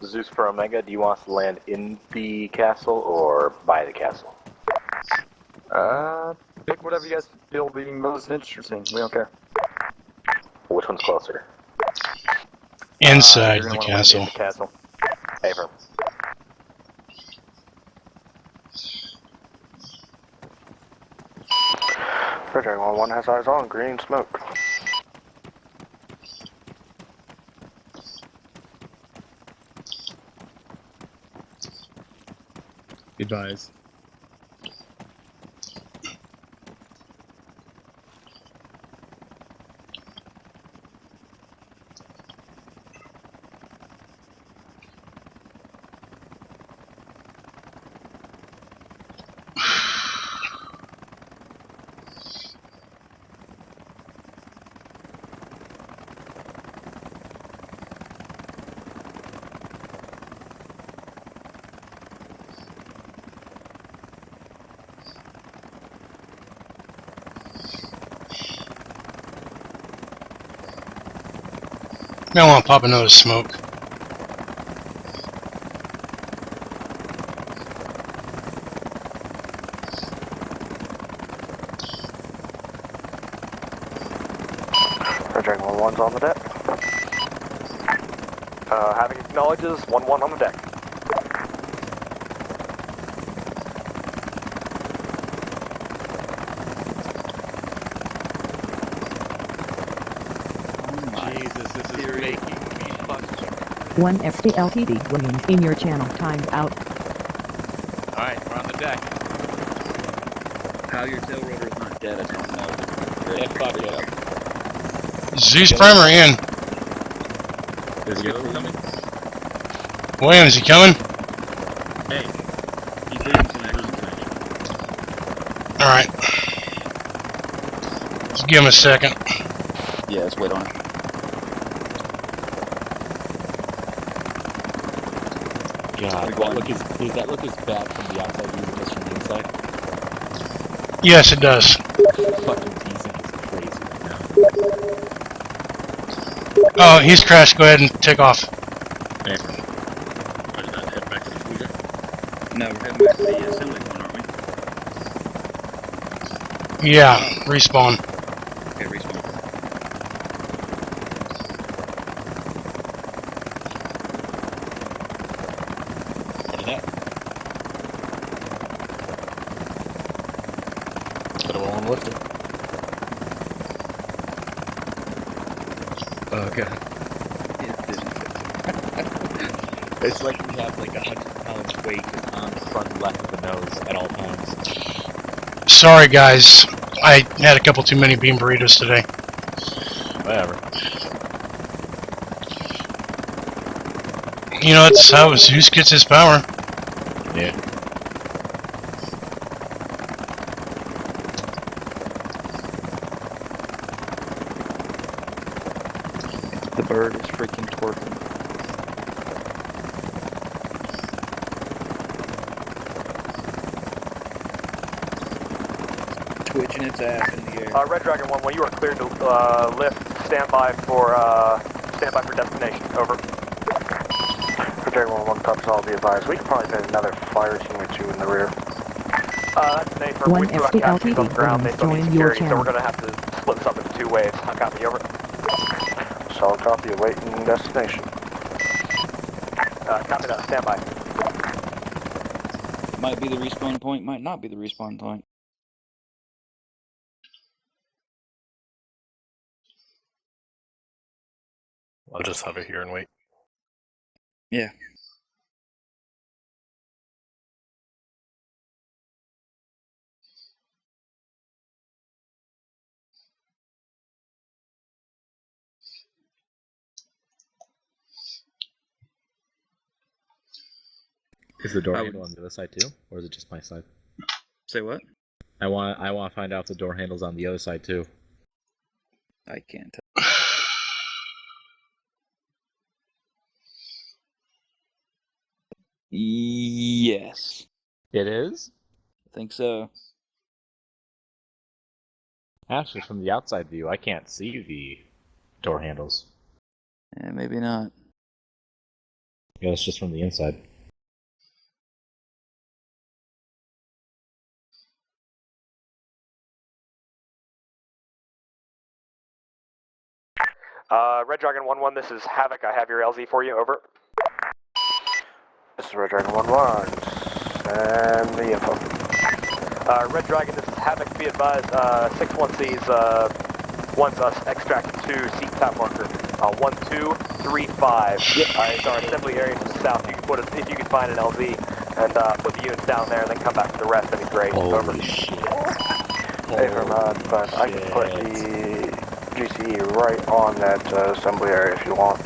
R: Zeus for Omega, do you want us to land in the castle or by the castle?
O: Pick whatever you guys feel be most interesting. We don't care.
R: Which one's closer?
E: Inside
O: You're
E: the
O: gonna want to land
E: castle.
O: in the castle.
R: Affirm.
S: Project 1 has eyes on green smoke.
B: Be advised.
E: Now I want to pop another smoke.
S: Project 1-1's on the deck.
O: Having acknowledges 1-1 on the deck.
Q: Jesus, this is making me fucking...
D: 1 FTLTD Williams in your channel timed out.
Q: Alright, we're on the deck.
T: How your tail rotor is not dead, I don't know.
Q: Yeah, fuck it.
E: Zeus primer in.
T: There's a yellow coming.
E: Williams, you coming?
T: Hey, he's leaving connection.
E: Alright. Just give him a second.
T: Yeah, let's wait on it.
B: God, does that look as bad from the outside view as it does from the inside?
E: Yes, it does.
B: Fucking teasing is crazy right now.
E: Oh, he's crashed. Go ahead and take off.
T: Hey. Roger that. Head back to the cruiser. No, we're heading back to the assembly point, aren't we?
E: Yeah, respawn.
T: Okay, respawn.
B: Roger that. Got a roll on lifter.
T: Oh god.
B: It's like we have like 100 pounds weight just on the front left of the nose at all times.
E: Sorry, guys. I had a couple too many bean burritos today.
B: Whatever.
E: You know, that's how Zeus gets his power.
B: Yeah.
T: The bird is freaking twerking. Twitching its ass in the air.
O: Red Dragon 1, you are cleared to lift. Stand by for destination. Over.
S: Project 1-1 copies all, be advised. We could probably fit another fire team or two in the rear.
O: That's an affirm.
D: 1
O: We do have casualties on the ground. They
D: FTLTD
O: still need
D: join your
O: security, so we're
D: channel.
O: going to have to split this up into 2 waves. Copy, over.
S: Solid copy, awaiting destination.
O: Copy that, stand by.
T: Might be the respawn point, might not be the respawn point.
B: I'll just hover here and wait.
T: Yeah.
B: Is the door handle on the other side too, or is it just my side?
T: Say what?
B: I want to find out if the door handle's on the other side too.
T: I can't tell. Yes.
B: It is?
T: I think so.
B: Actually, from the outside view, I can't see the door handles.
T: Yeah, maybe not.
U: Yeah, it's just from the inside.
S: Red Dragon 1-1, this is Havoc. I have your LZ for you, over. This is Red Dragon 1-1, and the info. Red Dragon, this is Havoc. Be advised, 6-1C's wants us extracted to seat tap marker. 1235. Yep. It's our assembly area to the south. You can put it, if you can find an LZ and put the units down there and then come back to the rest, that'd be great. Over.
U: Shit.
S: Hey, from advice, I can put the GCE right on that assembly area if you want.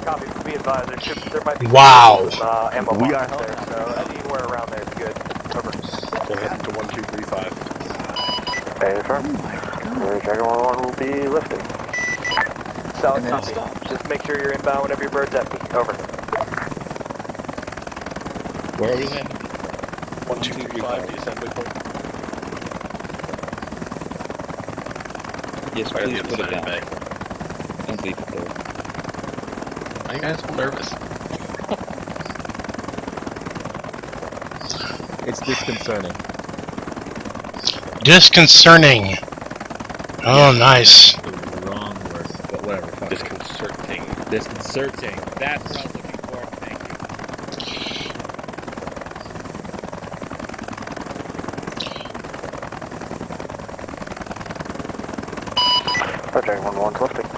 S: Copy. Be advised, there might be
E: Wow.
S: ammo boxes there, so anywhere around there is good. Over.
R: Go ahead into 1235.
S: Hey, firm. Dragon 1-1 will be lifting. Solid copy. Just make sure you're inbound whenever your bird's empty. Over.
U: Where are we then?
R: 1235, the assembly point.
B: Yes,
R: Right
B: please
R: at the
B: put it
R: other
B: down.
R: side,
B: Don't leave it there.
R: Why are you guys so nervous?
U: It's disconcerting.
E: Disconcerting. Oh, nice.
U: The wrong word, but whatever. Fine.
R: Disconcerting.
U: Disconcerting. That's what I was looking for. Thank you.
S: Red Dragon 1-1's lifting.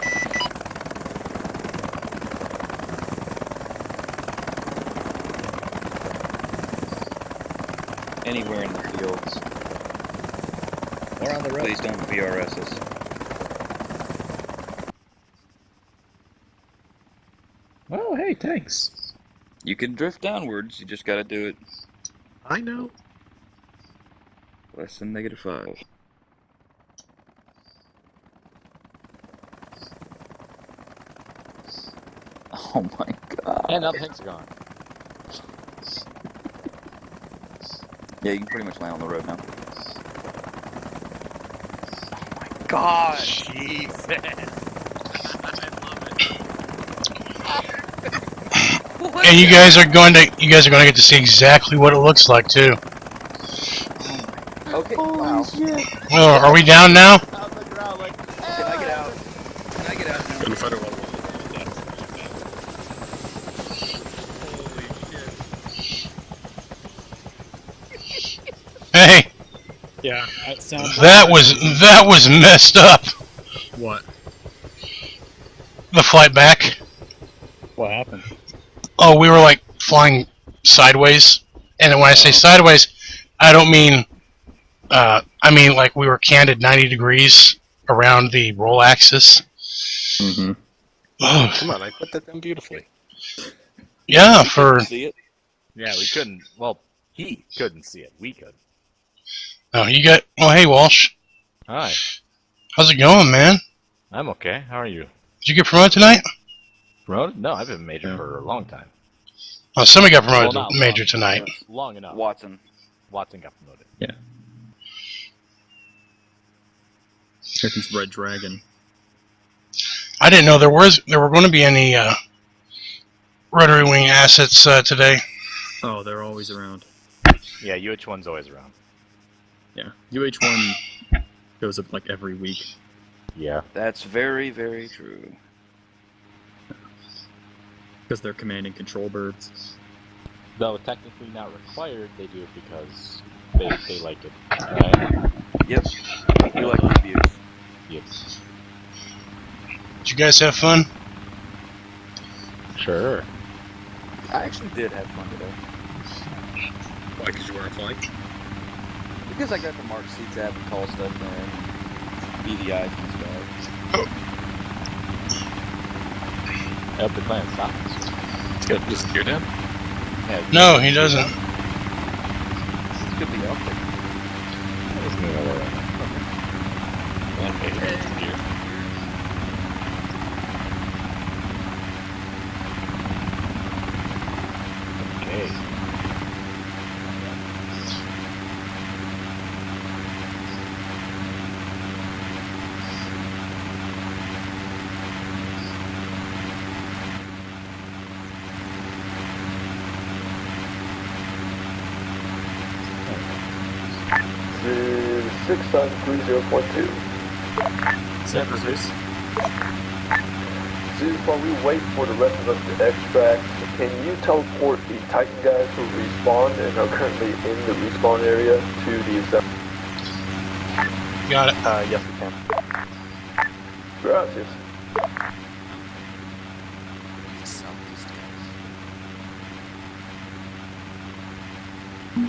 B: Anywhere in the fields.
U: Or on the road.
B: Please don't VRS us.
U: Oh, hey, thanks.
B: You can drift downwards, you just gotta do it
R: I know.
B: less than -5. Oh my god.
Q: And now the tanks are gone.
B: Yeah, you can pretty much land on the road now.
Q: God!
R: Jesus.
E: And you guys are going to get to see exactly what it looks like too.
B: Okay. Wow. Shit.
E: Well, are we down now?
B: Can I get out? Can I get out now?
R: Gunfighter 1-1.
E: Hey,
U: Yeah, that sounds
E: that was messed up.
U: What?
E: The flight back.
U: What happened?
E: Oh, we were like flying sideways, and when I say sideways, I don't mean. I mean like we were canted 90 degrees around the roll axis.
B: Mm-hmm.
E: Oh.
R: Come on, I put that down beautifully.
E: Yeah,
Q: We
E: for.
Q: couldn't see it. Yeah, we couldn't. Well, he couldn't see it. We could.
E: Oh, you got. Oh, hey Walsh.
Q: Hi.
E: How's it going, man?
Q: I'm okay. How are you?
E: Did you get promoted tonight?
Q: Promoted? No, I've been major for a long time.
E: Oh, somebody got promoted
Q: Well,
E: to major tonight.
Q: Long enough.
B: Watson.
Q: Watson got promoted.
B: Yeah. Here comes Red Dragon.
E: I didn't know there were going to be any rotary wing assets today.
B: Oh, they're always around.
Q: Yeah, UH1's always around.
B: Yeah. UH1 goes up like every week.
Q: Yeah.
B: That's very, very true. Because they're command and control birds.
Q: Though technically not required, they do it because they like it. Right?
B: Yep. We like the abuse.
Q: Yep.
E: Did you guys have fun?
Q: Sure.
B: I actually did have fun today.
R: Why? Because you weren't flying?
B: Because I got to mark seats at and call stuff in. Be the eyes and stuff.
Q: I hope the plan stops.
R: He's got just gear down?
Q: Yeah,
E: No, he doesn't.
B: This could be up there.
Q: Let's move over.
R: Okay, it's gear.
Q: Okay.
O: 630.2.
Q: Set for Zeus.
O: Zeus, while we wait for the rest of us to extract, can you teleport the Titan guys who respawned and are currently in the respawn area to the assembly?
E: Got it.
Q: Yes, we can.
O: Gracias.
Q: No.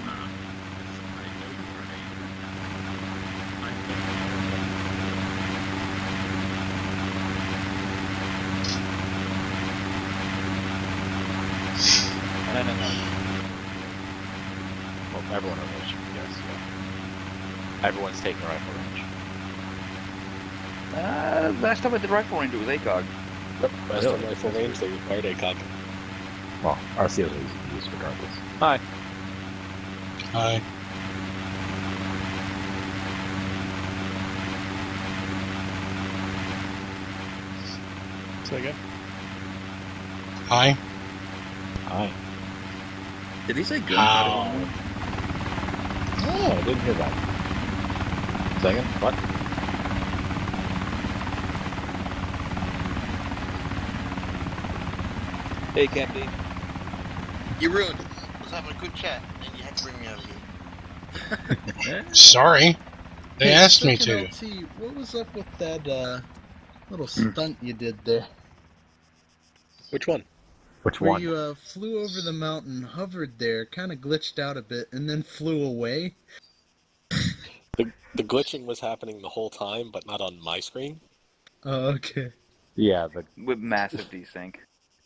Q: Well, everyone on range, yes, yeah. Everyone's taking rifle range.
C: Last time I did rifle range, it was ACOG.
Q: Yep, last time rifle range, they required ACOG. Well, RCOs are used regardless. Hi.
E: Hi.
U: Say again?
E: Hi.
Q: Hi.
C: Did he say gunfight?
Q: Oh, I didn't hear that. Second? What?
C: Hey, Captain.
V: You ruined it. I was having a good chat, and you had to bring me over here.
E: Sorry. They asked me
M: second
E: to.
M: LT, what was up with that little stunt you did there?
U: Which one?
Q: Which
M: Where
Q: one?
M: you flew over the mountain, hovered there, kind of glitched out a bit, and then flew away?
U: The glitching was happening the whole time, but not on my screen.
M: Oh, okay.
Q: Yeah,
C: With massive desync.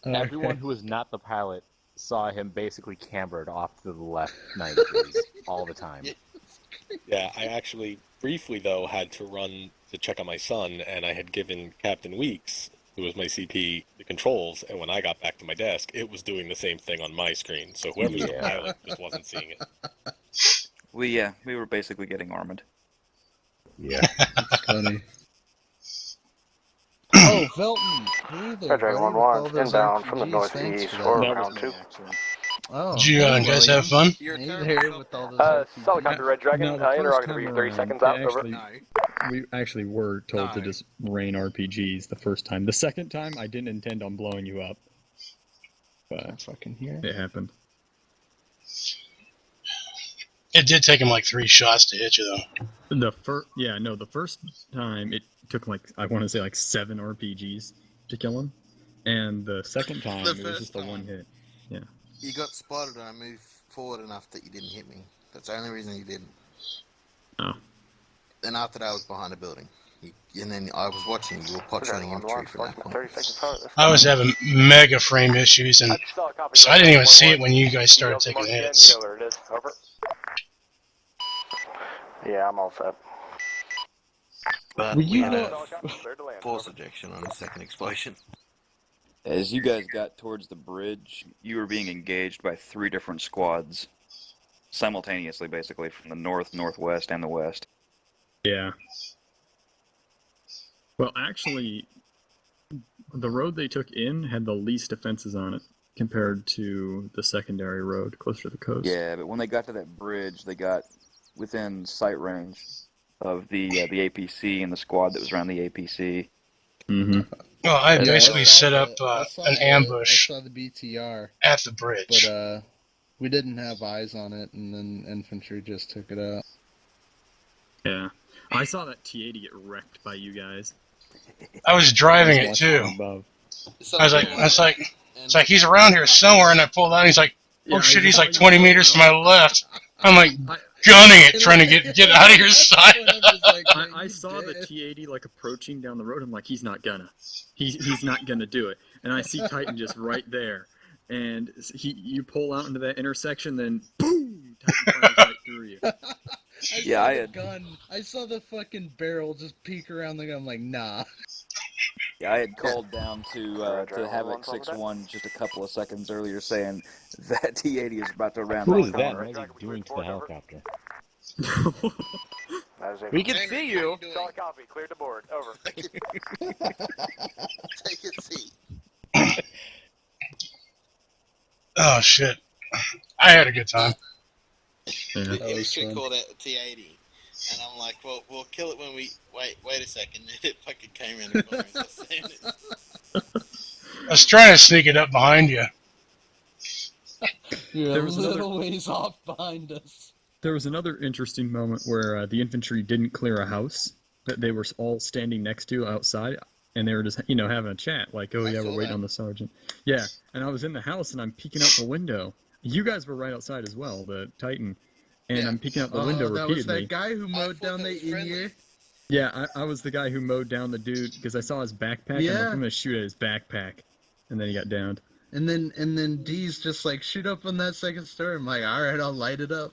Q: Everyone who was not the pilot saw him basically cambered off to the left 90 degrees all the time.
U: Yeah, I actually briefly, though, had to run to check on my son, and I had given Captain Weeks, who was my CP, the controls, and when I got back to my desk, it was doing the same thing on my screen, so whoever's the pilot just wasn't seeing it.
C: We were basically getting armored.
U: Yeah.
M: That's funny. Oh, Velton! Hey there,
S: Dragon
M: buddy,
S: 1-1,
M: with all those
S: inbound from the
M: RPGs, thanks
S: northeast
M: for
S: for
M: that.
S: round 2.
M: Oh,
E: Did you
M: hey,
E: guys have
M: Williams.
E: fun?
M: Hey there with all those
S: Solid
M: RPGs.
S: copy, Red Dragon.
B: No, the first
S: Interrogative,
B: time
S: 30
B: around,
S: seconds
B: it
S: out, over.
B: actually, we actually were told to just rain RPGs the first time. The second time, I didn't intend on blowing you up. But
M: fucking here.
B: It happened.
E: It did take him like 3 shots to hit you, though.
B: The first time it took I want to say 7 RPGs to kill him, and the second time it was just a one hit. Yeah.
V: You got spotted and I moved forward enough that you didn't hit me. That's the only reason you didn't.
B: Oh.
V: Then after that I was behind a building. And then I was watching you were pot shooting infantry for that point.
E: I was having mega frame issues, and so I didn't even see it when you guys started taking hits.
S: Over. Yeah, I'm all set.
V: But
M: Were
V: we
M: you
V: had
M: not...
V: a force ejection on the second explosion.
C: As you guys got towards the bridge, you were being engaged by 3 different squads simultaneously, basically, from the north, northwest, and the west.
B: Yeah. Well, actually, the road they took in had the least defenses on it compared to the secondary road closer to the coast.
C: Yeah, but when they got to that bridge, they got within sight range of the APC and the squad that was around the APC.
B: Mm-hmm.
E: Well, I basically set up an ambush
M: I saw the BTR
E: at the bridge.
M: But we didn't have eyes on it, and then infantry just took it out.
B: Yeah. I saw that T-80 get wrecked by you guys.
E: I was driving it too. I was like, he's around here somewhere, and I pulled out, and he's like, oh shit, he's like 20 meters to my left. I'm like gunning it, trying to get out of your sight.
B: I saw the T-80 approaching down the road. I'm like, he's not gonna do it. And I see Titan just right there, and you pull out into that intersection, then boom, Titan fires right through you.
M: I saw the fucking barrel just peek around the gun. I'm like, nah.
C: Yeah, I had called down to Havoc 6-1 just a couple of seconds earlier, saying that T-80 is about to round
Q: Who
C: that
Q: is that?
C: corner.
Q: What is he doing to the helicopter?
S: We
V: can see you.
S: Solid copy. Cleared the board. Over.
V: Take a seat.
E: Oh shit! I had a good time.
V: The infantry called out the T-80. And I'm like, well, we'll kill it when we wait a second. And it fucking came around the corner and just saying it.
E: I was trying to sneak it up behind you.
F: You're
B: There
F: a
B: was
F: little ways off behind us.
B: There was another interesting moment where the infantry didn't clear a house that they were all standing next to outside, and they were just, having a chat, like, oh yeah, we're waiting on the sergeant. Yeah, and I was in the house, and I'm peeking out the window. You guys were right outside as well, the Titan, and I'm peeking out the window repeatedly.
G: That was that guy who mowed down the in-year?
B: Yeah, I was the guy who mowed down the dude, because I saw his backpack, and I'm like, I'm gonna shoot at his backpack, and then he got downed.
G: And then D's just like, shoot up on that second story. I'm like, alright, I'll light it up.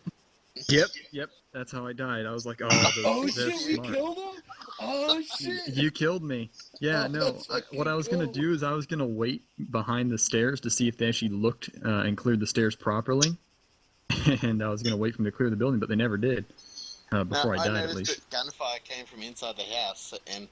B: Yep, that's how I died. I was like, oh,
G: shit, we killed him? Oh shit!
B: You killed me. Yeah, no. What I was gonna do is I was gonna wait behind the stairs to see if they actually looked and cleared the stairs properly, and I was gonna wait for them to clear the building, but they never did. Before I died, at least.
V: That gunfire came from inside the house, and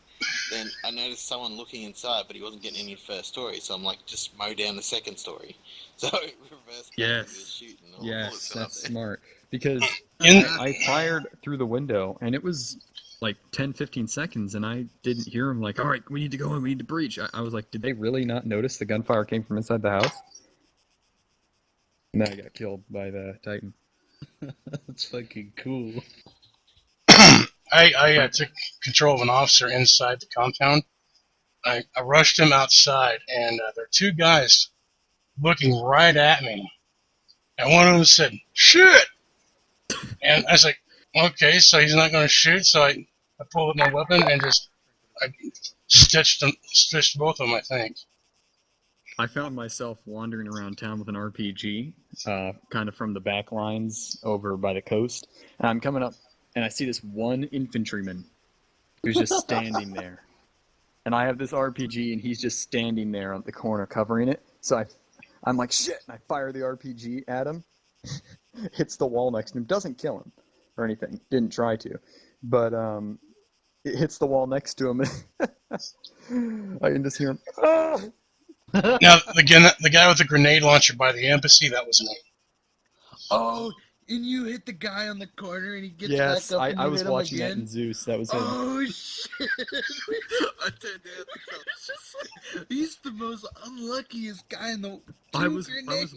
V: then I noticed someone looking inside, but he wasn't getting any first story. So I'm like, just mow down the second story. So it reversed.
B: Yes. Yes, that's smart. Because
E: In-
B: I fired through the window, and it was like 10-15 seconds, and I didn't hear him like, all right, we need to go and we need to breach. I was like, did they really not notice the gunfire came from inside the house? And then I got killed by the Titan.
G: That's fucking cool.
E: I took control of an officer inside the compound. I rushed him outside, and there are two guys looking right at me. And one of them said, shoot! And I was like, okay, so he's not going to shoot, so I pulled up my weapon and I stitched both of them, I think.
B: I found myself wandering around town with an RPG, kind of from the back lines over by the coast. And I'm coming up, and I see this one infantryman who's just standing there. And I have this RPG, and he's just standing there on the corner covering it. So I'm like, shit, and I fire the RPG at him. Hits the wall next to him. Doesn't kill him or anything. Didn't try to. But it hits the wall next to him. I can just hear him. Ah!
E: Now, the guy with the grenade launcher by the embassy, that was me.
G: Oh, and you hit the guy on the corner and he gets
B: Yes,
G: back up and
B: I
G: you
B: was
G: hit him
B: watching
G: again?
B: that in Zeus. That was him.
G: Oh, shit. I turned down the he's the most unluckiest guy in the
B: I was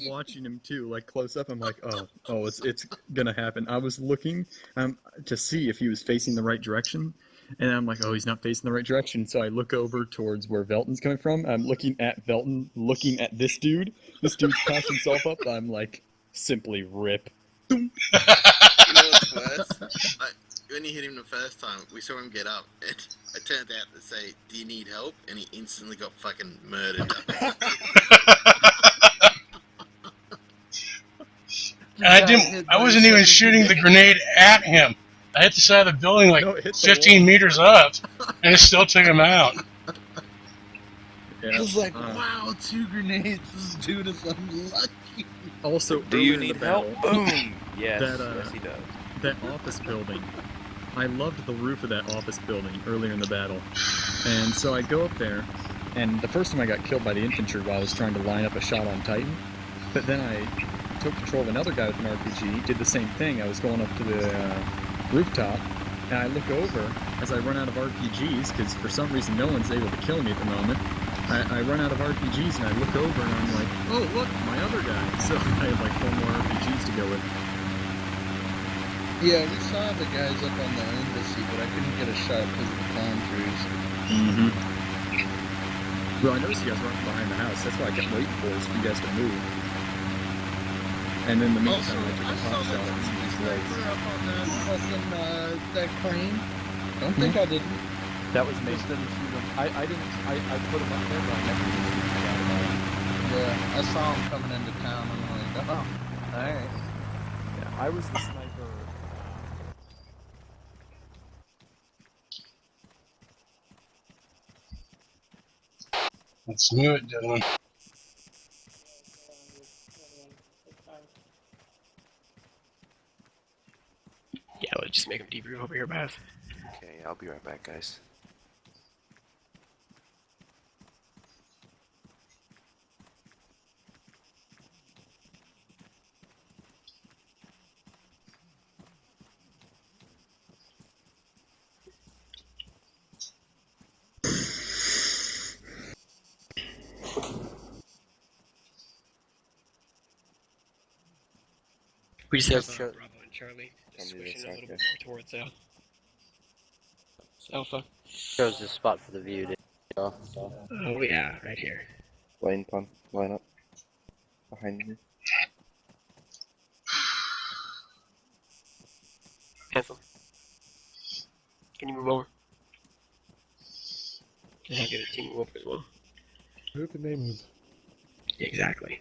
B: watching him too, like close up. I'm like, oh, it's gonna happen. I was looking to see if he was facing the right direction, and I'm like, oh, he's not facing the right direction. So I look over towards where Velton's coming from. I'm looking at Velton, looking at this dude. This dude's passed himself up. I'm like, simply rip.
V: You know what's worse? When he hit him the first time, we saw him get up, and I turned out to say, do you need help? And he instantly got fucking murdered.
E: And I wasn't even shooting the grenade at him. I hit the side of the building like 15 meters up, and it still took him out.
G: Yeah. I was like, wow, 2 grenades. This dude is unlucky.
B: Also,
C: do you need help? Boom! Yes,
B: yes
C: he does.
B: That office building. I loved the roof of that office building earlier in the battle. And so I go up there, and the first time I got killed by the infantry while I was trying to line up a shot on Titan. But then I took control of another guy with an RPG, did the same thing. I was going up to the rooftop, and I look over as I run out of RPGs, because for some reason no one's able to kill me at the moment. I run out of RPGs, and I look over, and I'm like, oh, look, my other guy. So I had like 4 more RPGs to go with.
G: Yeah, we saw the guys up on the embassy, but I couldn't get a shot because of the palm trees.
B: Mm-hmm. Well, I noticed you guys weren't behind the house. That's why I kept waiting for you guys to move. And in the meantime, I took a pot shot at some of these legs.
G: Up on that fucking, that crane. Don't think I didn't.
B: That was me. I put him up there, but I never even forgot about him.
G: Yeah, I saw him coming into town, and I'm like, oh, alright.
B: Yeah, I was the sniper.
E: Let's do it, gentlemen.
K: Yeah, let's just make him debrief over here, Beth.
R: Okay, I'll be right back, guys.
K: We just have
A: show-
K: Bravo and Charlie just
A: Can do
K: switching
A: this,
K: a little
A: okay.
K: bit more towards Alpha.
A: Shows the spot for the view. To,
K: Oh yeah, right here.
A: Line pun, line up. Behind me.
K: Anthem. Can you move over? Can I get a team move over as well?
H: Who can they move?
K: Exactly.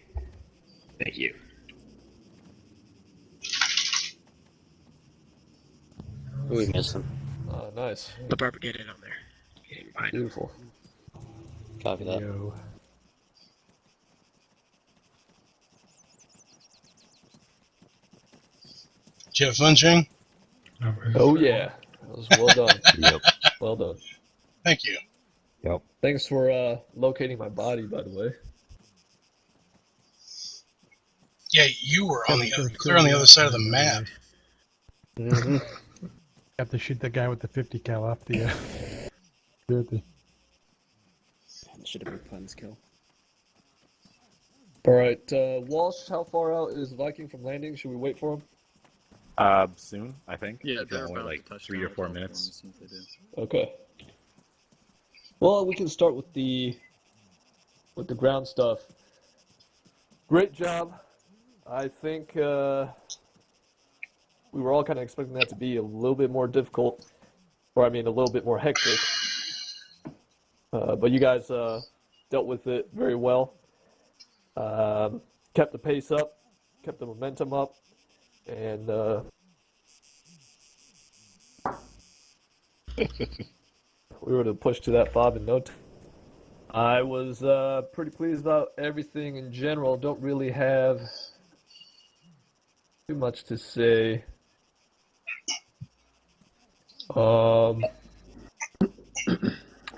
K: Thank you.
A: We missed him.
F: Nice.
K: The Barbara, get in on there. Get in behind him.
F: Beautiful.
A: Copy that.
H: Yo.
E: Did you have fun, Jing?
F: Oh yeah, that was well done.
Q: Yep.
F: Well done.
E: Thank you.
Q: Yep.
F: Thanks for locating my body, by the way.
E: Yeah, you were on the other. They're on the other side of the map.
F: Mm-hmm.
H: Got to shoot that guy with the 50 cal off the.
B: Should have been Pun's kill.
F: All right, Walsh. How far out is Viking from landing? Should we wait for him?
Q: Soon, I think.
B: Yeah,
Q: They're
B: they're
Q: only
B: about
Q: like
B: to touch
Q: 3
B: down
Q: or
B: on
Q: 4
B: the platform
Q: minutes.
B: as soon as they do.
F: Okay. Well, we can start with the ground stuff. Great job. I think we were all kind of expecting that to be a little bit more difficult, or I mean, a little bit more hectic. But you guys dealt with it very well. Kept the pace up, kept the momentum up, and we were to push to that fob in no time. I was pretty pleased about everything in general. Don't really have too much to say.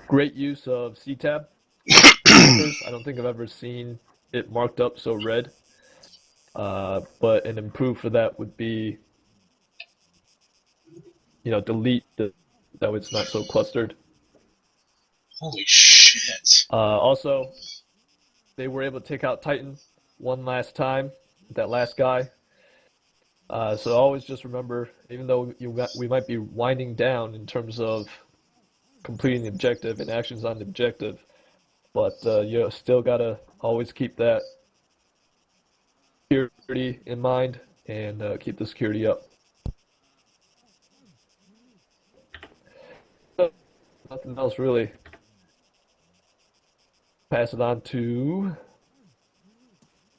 F: Great use of C-tab. I don't think I've ever seen it marked up so red. But an improve for that would be, delete that way it's not so clustered.
E: Holy shit.
F: Also, they were able to take out Titan one last time, that last guy. So always just remember, even though we might be winding down in terms of completing the objective and actions on the objective, but you still gotta always keep that security in mind and keep the security up. Nothing else really. Pass it on to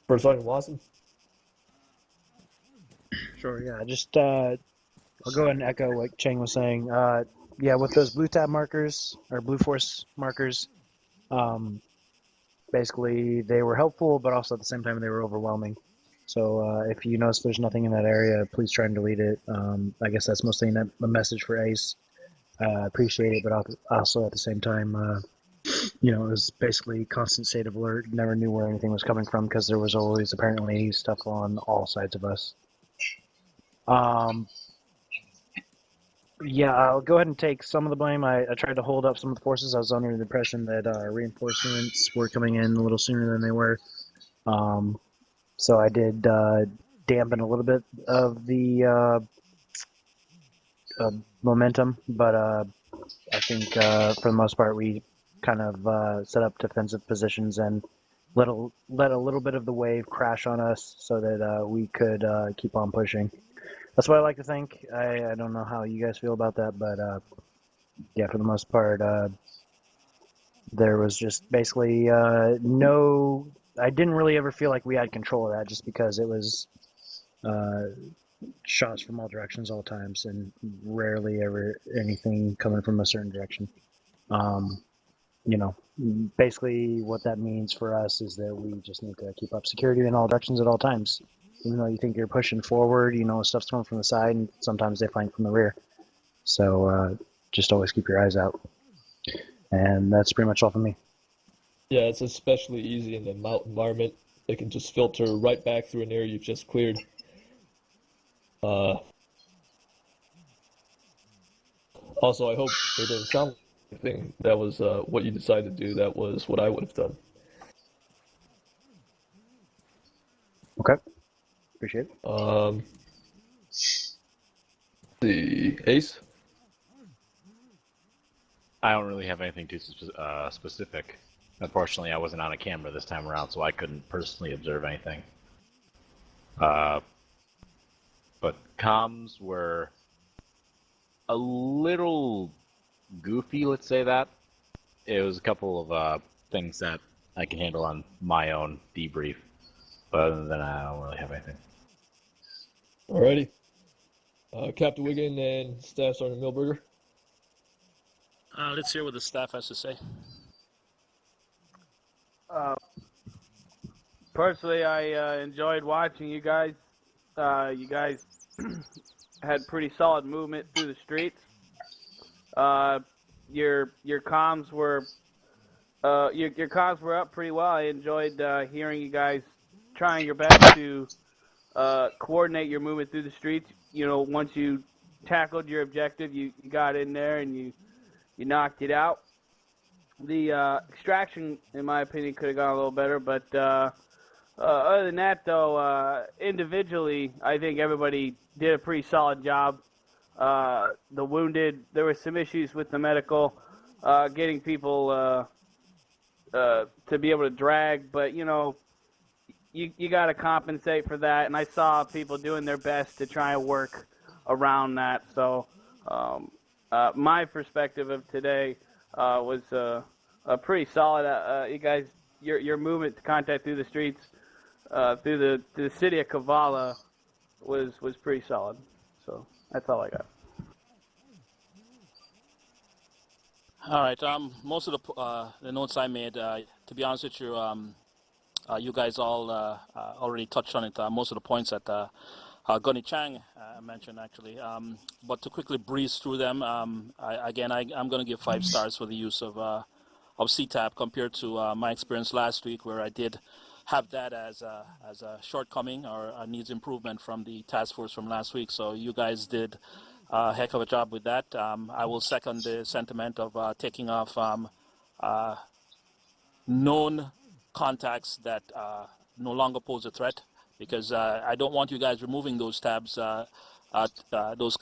F: First Sergeant Watson.
M: Sure, yeah. Just I'll go ahead and echo what Chang was saying. Yeah, with those blue tab markers or blue force markers, basically they were helpful, but also at the same time they were overwhelming. So if you notice there's nothing in that area, please try and delete it. I guess that's mostly a message for Ace. Appreciate it, but also at the same time, it was basically constant state of alert. Never knew where anything was coming from because there was always apparently stuff on all sides of us. Yeah, I'll go ahead and take some of the blame. I tried to hold up some of the forces. I was under the impression that reinforcements were coming in a little sooner than they were. So I did dampen a little bit of the momentum, but I think for the most part we kind of set up defensive positions and let a little bit of the wave crash on us so that we could keep on pushing. That's what I like to think. I don't know how you guys feel about that, but yeah, for the most part, there was just basically no. I didn't really ever feel like we had control of that, just because it was shots from all directions, all times, and rarely ever anything coming from a certain direction. Basically, what that means for us is that we just need to keep up security in all directions at all times. Even though you think you're pushing forward, stuff's coming from the side, and sometimes they flank from the rear. So just always keep your eyes out. And that's pretty much all for me.
F: Yeah, it's especially easy in the mountain environment. They can just filter right back through an area you've just cleared. Also, I hope it didn't sound like anything. That was what you decided to do. That was what I would have done.
M: Okay. Appreciate it.
F: The Ace.
Q: I don't really have anything too specific. Unfortunately, I wasn't on a camera this time around, so I couldn't personally observe anything. But comms were a little goofy, let's say that. It was a couple of things that I can handle on my own debrief. But other than that, I don't really have anything.
F: Alrighty. Captain Wiggin and Staff Sergeant Milberger.
I: Let's hear what the staff has to say.
J: Personally, I enjoyed watching you guys. You guys had pretty solid movement through the streets. Your comms were your comms were up pretty well. I enjoyed hearing you guys trying your best to coordinate your movement through the streets. You know, once you tackled your objective, you got in there and you knocked it out. The extraction, in my opinion, could have gone a little better, but other than that, though, individually, I think everybody did a pretty solid job. The wounded, there were some issues with the medical, getting people to be able to drag, but, you know, you got to compensate for that, and I saw people doing their best to try and work around that. So my perspective of today was a pretty solid. You guys, your movement to contact through the streets, through the city of Kavala was pretty solid. So that's all I got.
I: All right. Most of the notes I made, to be honest with you, you guys all already touched on it. Most of the points that Gunny Chang mentioned, actually. But to quickly breeze through them, I'm going to give 5 stars for the use of CTAP compared to my experience last week, where I did have that as a shortcoming or needs improvement from the task force from last week. So you guys did a heck of a job with that. I will second the sentiment of taking off known contacts that no longer pose a threat, because I don't want you guys removing those tabs, those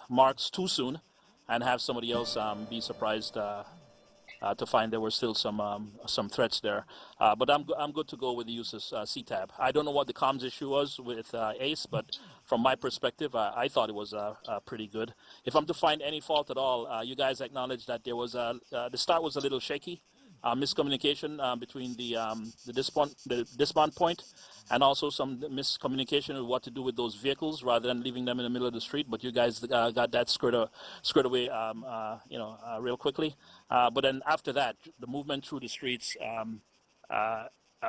I: marks too soon, and have somebody else be surprised to find there were still some threats there. But I'm good to go with the use of CTAB. I don't know what the comms issue was with Ace, but from my perspective, I thought it was pretty good. If I'm to find any fault at all, you guys acknowledged that there was the start was a little shaky. Miscommunication between the dismount point, and also some miscommunication of what to do with those vehicles rather than leaving them in the middle of the street. But you guys got that squared away, real quickly. But then after that, the movement through the streets,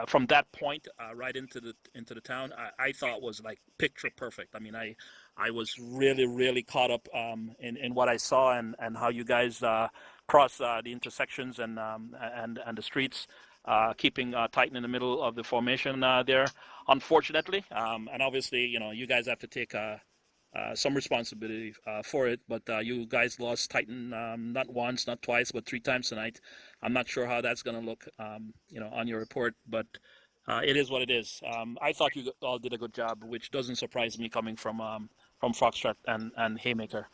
I: from that point right into the town, I thought was like picture perfect. I mean, I was really caught up in what I saw and how you guys cross the intersections and the streets, keeping Titan in the middle of the formation there. Unfortunately, and obviously, you guys have to take some responsibility for it, but you guys lost Titan not once, not twice, but 3 times tonight. I'm not sure how that's going to look, on your report, but it is what it is. I thought you all did a good job, which doesn't surprise me coming from Foxtrot and Haymaker.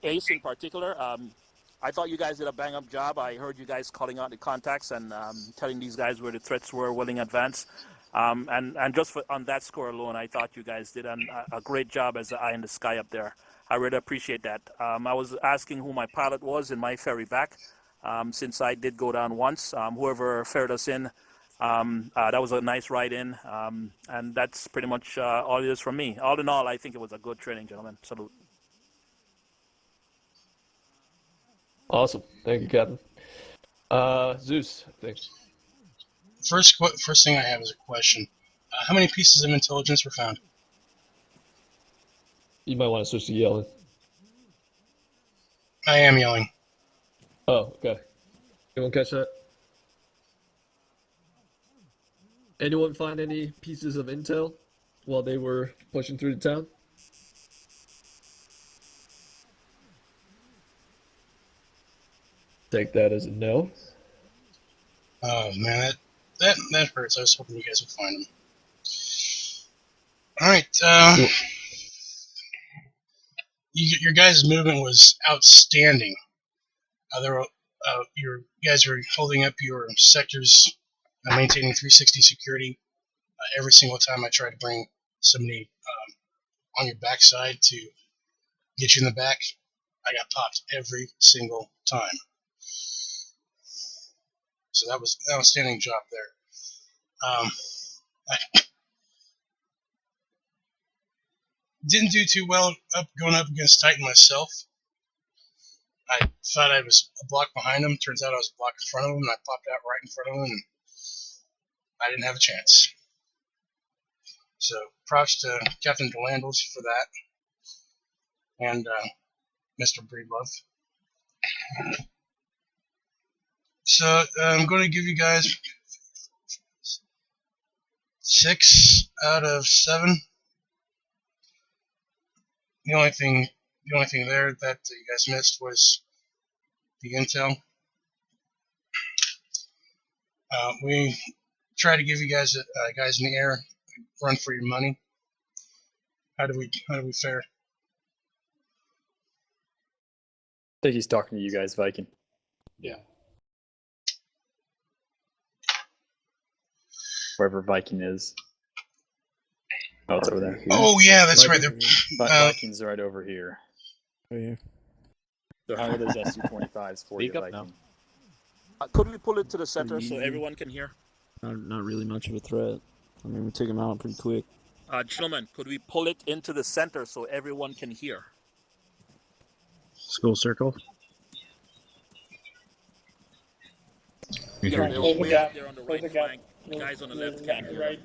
I: Ace in particular, I thought you guys did a bang-up job. I heard you guys calling out the contacts and telling these guys where the threats were well in advance. And just on that score alone, I thought you guys did a great job as the eye in the sky up there. I really appreciate that. I was asking who my pilot was in my ferry back, since I did go down once. Whoever ferried us in, that was a nice ride in, and that's pretty much all it is from me. All in all, I think it was a good training, gentlemen. Salute.
F: Awesome. Thank you, Captain. Zeus, I think.
E: First thing I have is a question. How many pieces of intelligence were found?
F: You might want to switch to yelling.
E: I am yelling.
F: Oh, okay. Anyone catch that? Anyone find any pieces of intel while they were pushing through the town? Take that as a no.
E: Oh man, that hurts. I was hoping you guys would find them. All right. Your guys' movement was outstanding. You guys were holding up your sectors, maintaining 360 security. Every single time I tried to bring somebody on your backside to get you in the back, I got popped every single time. So that was an outstanding job there. I didn't do too well going up against Titan myself. I thought I was a block behind him. Turns out I was a block in front of him, and I popped out right in front of him, and I didn't have a chance. So props to Captain Delandles for that, and Mr. Breedlove. So I'm going to give you guys 6 out of 7. The only thing there that you guys missed was the intel. We try to give you guys in the air run for your money. How do we fare?
B: I think he's talking to you guys, Viking.
U: Yeah.
B: Wherever Viking is. Oh, it's over there.
E: Oh yeah, that's right.
B: Viking's right over here.
H: Oh yeah.
B: So how are those SU-25s for you,
K: Speak up
B: Viking?
I: Could we pull it to the center so everyone can hear?
L: Not really much of a threat. I mean, we took him out pretty quick.
I: Gentlemen, could we pull it into the center so everyone can hear?
L: School circle.
I: Yeah, they're way out there on the right flank. Guys on the left can't hear them.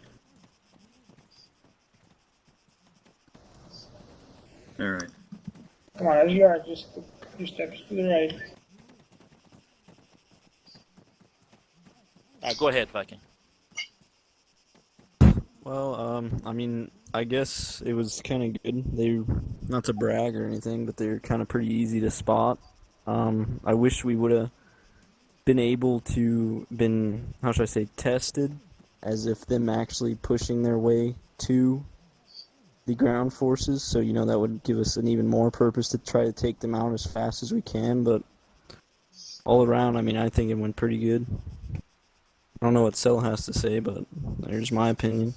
B: All right.
N: Come on, as you are, just a few steps to the right.
I: Go ahead, Viking.
L: Well, I mean, I guess it was kind of good. They, not to brag or anything, but they're kind of pretty easy to spot. I wish we would have been able to how should I say, tested, as if them actually pushing their way to the ground forces. So, that would give us an even more purpose to try to take them out as fast as we can. But all around, I mean, I think it went pretty good. I don't know what Cell has to say, but there's my opinion.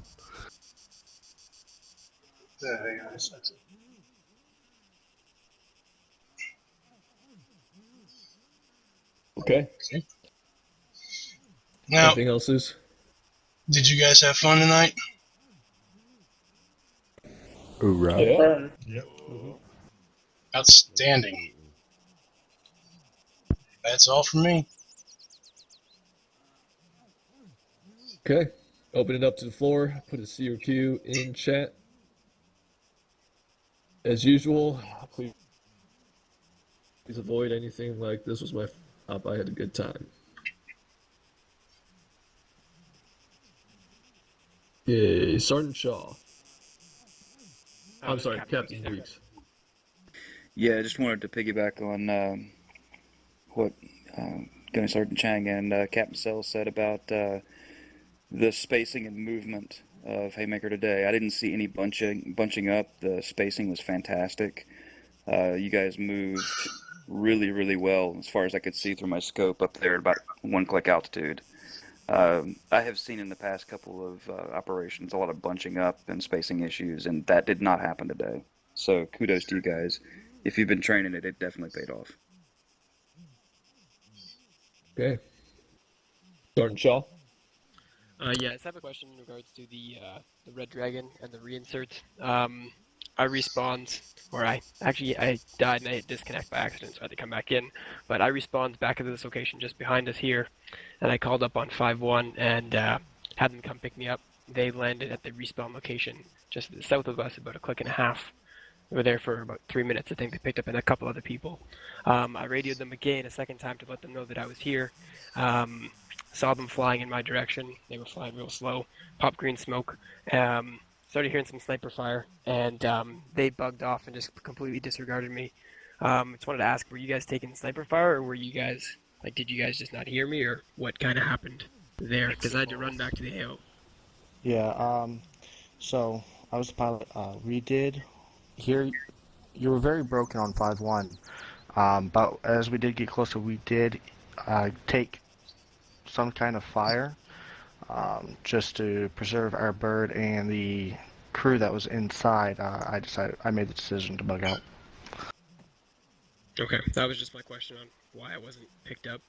F: Okay.
E: Now,
F: anything else, Zeus?
E: Did you guys have fun tonight?
L: Hoorah.
F: Yeah.
H: Yep.
E: Outstanding. That's all from me.
F: Okay. Open it up to the floor. Put a C or Q in chat. As usual, please avoid anything like this was my up. I had a good time. Yay, Sergeant Shaw. I'm sorry, Captain Weeks.
C: Yeah, I just wanted to piggyback on what Gunny Sergeant Chang and Captain Sell said about the spacing and movement of Haymaker today. I didn't see any bunching up. The spacing was fantastic. You guys moved really, really well as far as I could see through my scope up there at about 1-click altitude. I have seen in the past couple of operations a lot of bunching up and spacing issues, and that did not happen today. So kudos to you guys. If you've been training it, it definitely paid off.
F: Okay. Sergeant Shaw?
K: Yeah, I just have a question in regards to the Red Dragon and the reinsert. I respawned, or I died and I hit disconnect by accident, so I had to come back in. But I respawned back at this location just behind us here, and I called up on 5-1 and had them come pick me up. They landed at the respawn location just south of us, about 1.5 clicks. We were there for about 3 minutes. I think they picked up in a couple other people. I radioed them again a second time to let them know that I was here. Saw them flying in my direction. They were flying real slow. Popped green smoke. Started hearing some sniper fire, and they bugged off and just completely disregarded me. Just wanted to ask, were you guys taking sniper fire, or were you guys, did you guys just not hear me, or what kind of happened there? Because I had to run back to the AO.
W: Yeah, so
D: I was the pilot. We did hear you were very broken on 5-1, but as we did get closer, we did take some kind of fire just to preserve our bird and the crew that was inside. I made the decision to bug out.
K: Okay, that was just my question on why I wasn't picked up.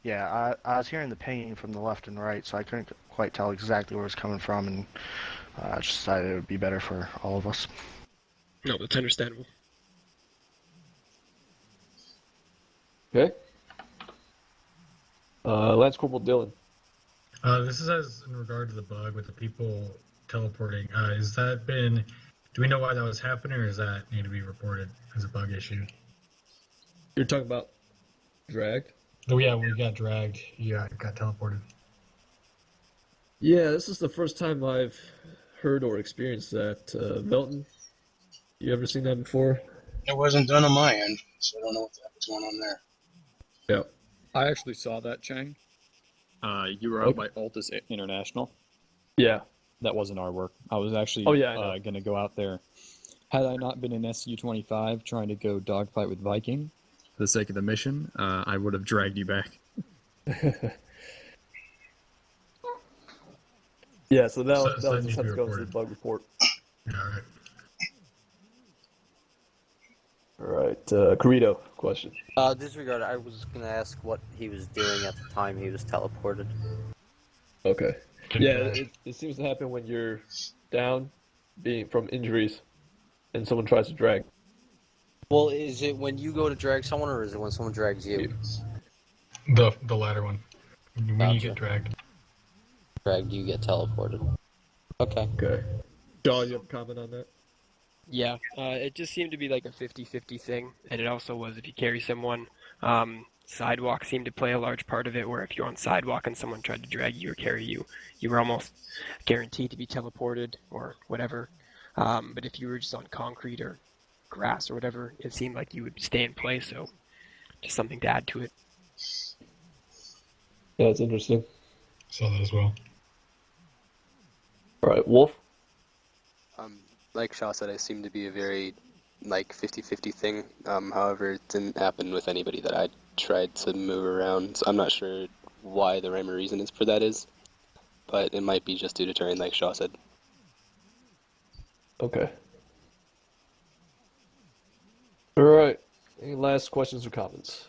D: Yeah, I was hearing the pinging from the left and right, so I couldn't quite tell exactly where it was coming from, and I just decided it would be better for all of us.
K: No, that's understandable.
F: Okay. Lance Corporal Dylan.
P: This is as in regard to the bug with the people teleporting. Is that been? Do we know why that was happening, or does that need to be reported as a bug issue?
F: You're talking about dragged?
P: Oh yeah, we got dragged. Yeah, got teleported.
F: Yeah, this is the first time I've heard or experienced that. Milton, you ever seen that before?
E: It wasn't done on my end, so I don't know what the heck was going on there.
F: Yeah.
B: I actually saw that, Chang. You were out by Altus International.
F: Yeah.
B: That wasn't our work. I was actually going to go out there. Had I not been in SU-25 trying to go dogfight with Viking for the sake of the mission, I would have dragged you back.
F: Yeah, so that was just have to go into the bug report.
P: Alright.
F: Alright, Corrito, question.
W: Disregard, I was going to ask what he was doing at the time he was teleported.
F: Okay. Yeah, it seems to happen when you're down, being from injuries, and someone tries to drag.
W: Well, is it when you go to drag someone, or is it when someone drags you?
P: The latter one. When you get dragged.
W: Dragged, you get teleported. Okay.
F: Okay. John, you have a comment on that?
K: Yeah, it just seemed to be like a 50-50 thing, and it also was if you carry someone. Sidewalk seemed to play a large part of it, where if you're on sidewalk and someone tried to drag you or carry you, you were almost guaranteed to be teleported or whatever. But if you were just on concrete or grass or whatever, it seemed like you would stay in place, so just something to add to it.
F: Yeah, it's interesting.
P: Saw that as well.
F: Alright, Wolf?
X: Like Shaw said, it seemed to be a very, 50-50 thing. However, it didn't happen with anybody that I tried to move around. So I'm not sure why the rhyme or reason is for that is, but it might be just due to terrain, like Shaw said.
F: Okay. Alright. Any last questions or comments?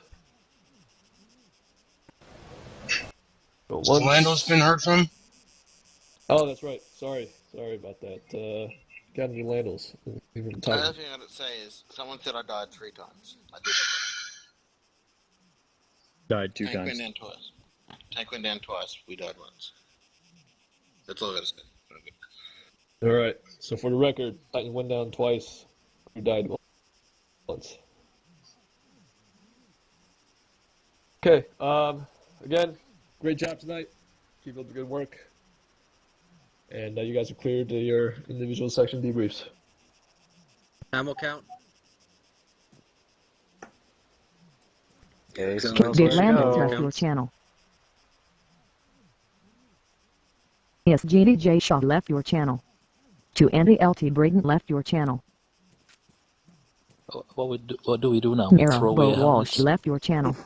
E: Lando's been heard from?
F: Oh, that's right. Sorry about that. Captain Landos.
V: The only thing I gotta say is, someone said I died 3 times. I did.
B: Died 2
V: Tank
B: times.
V: went down twice. Tank went down twice. We died once. That's all I gotta say.
F: Alright. So for the record, Titan went down twice. You died once. Okay. Again, great job tonight. Keep up the good work. And you guys are cleared to your individual section debriefs.
W: Ammo count?
Y: Did Landon left your channel? Yes, JDJ Shaw left your channel. To Andy LT Braden left your channel.
I: What do we do now?
Y: Era
I: Throw away
Y: Bo Walsh
I: helmets?
Y: left your channel.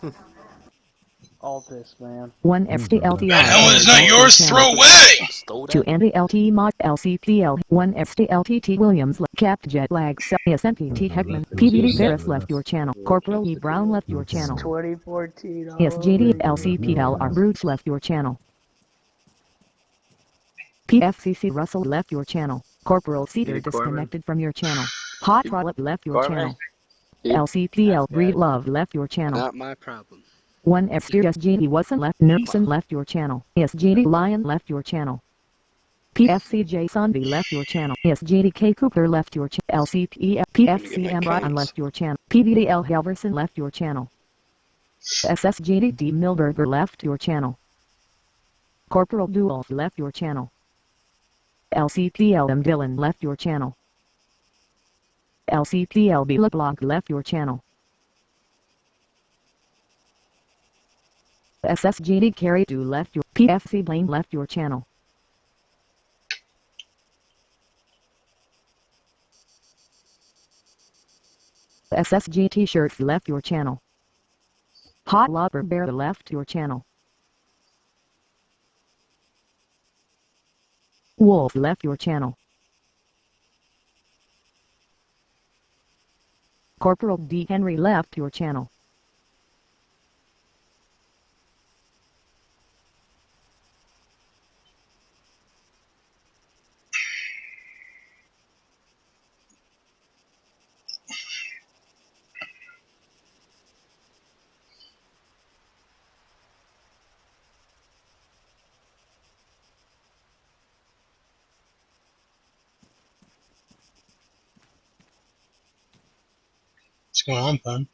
Z: All this, man.
Y: 1 FTLTR.
E: That helmet is not yours, throw away!
Y: To Andy LT Mod LCPL. 1 FTLTT Williams Capt Jet Lag SMPT Heckman. PVD Ferris left your channel. Corporal E Brown left your channel.
Z: 2014.
Y: SGD LCPLR Brutes left your channel. PFCC Russell left your channel. Corporal Cedar disconnected from your channel. Hot Trollop left your channel. LCPL Breed Love left your channel.
X: Not my problem.
Y: 1 SGD Watson left. Nerson left your channel. SGD Lion left your channel. PFCJ Sunby left your channel. SGDK Cooper left your channel. LCPF PFCM Ryan left your channel. PVDL Halverson left your channel. SSGD Milberger left your channel. Corporal Duels left your channel. LCPLM Dillon left your channel. LCPLB LeBlanc left your channel. SSGD Carry 2 left your PFC Blaine left your channel. SSG T-shirt left your channel. Hot Lopper Bear left your channel. Wolf left your channel. Corporal D. Henry left your channel.
E: What's going on, Pun?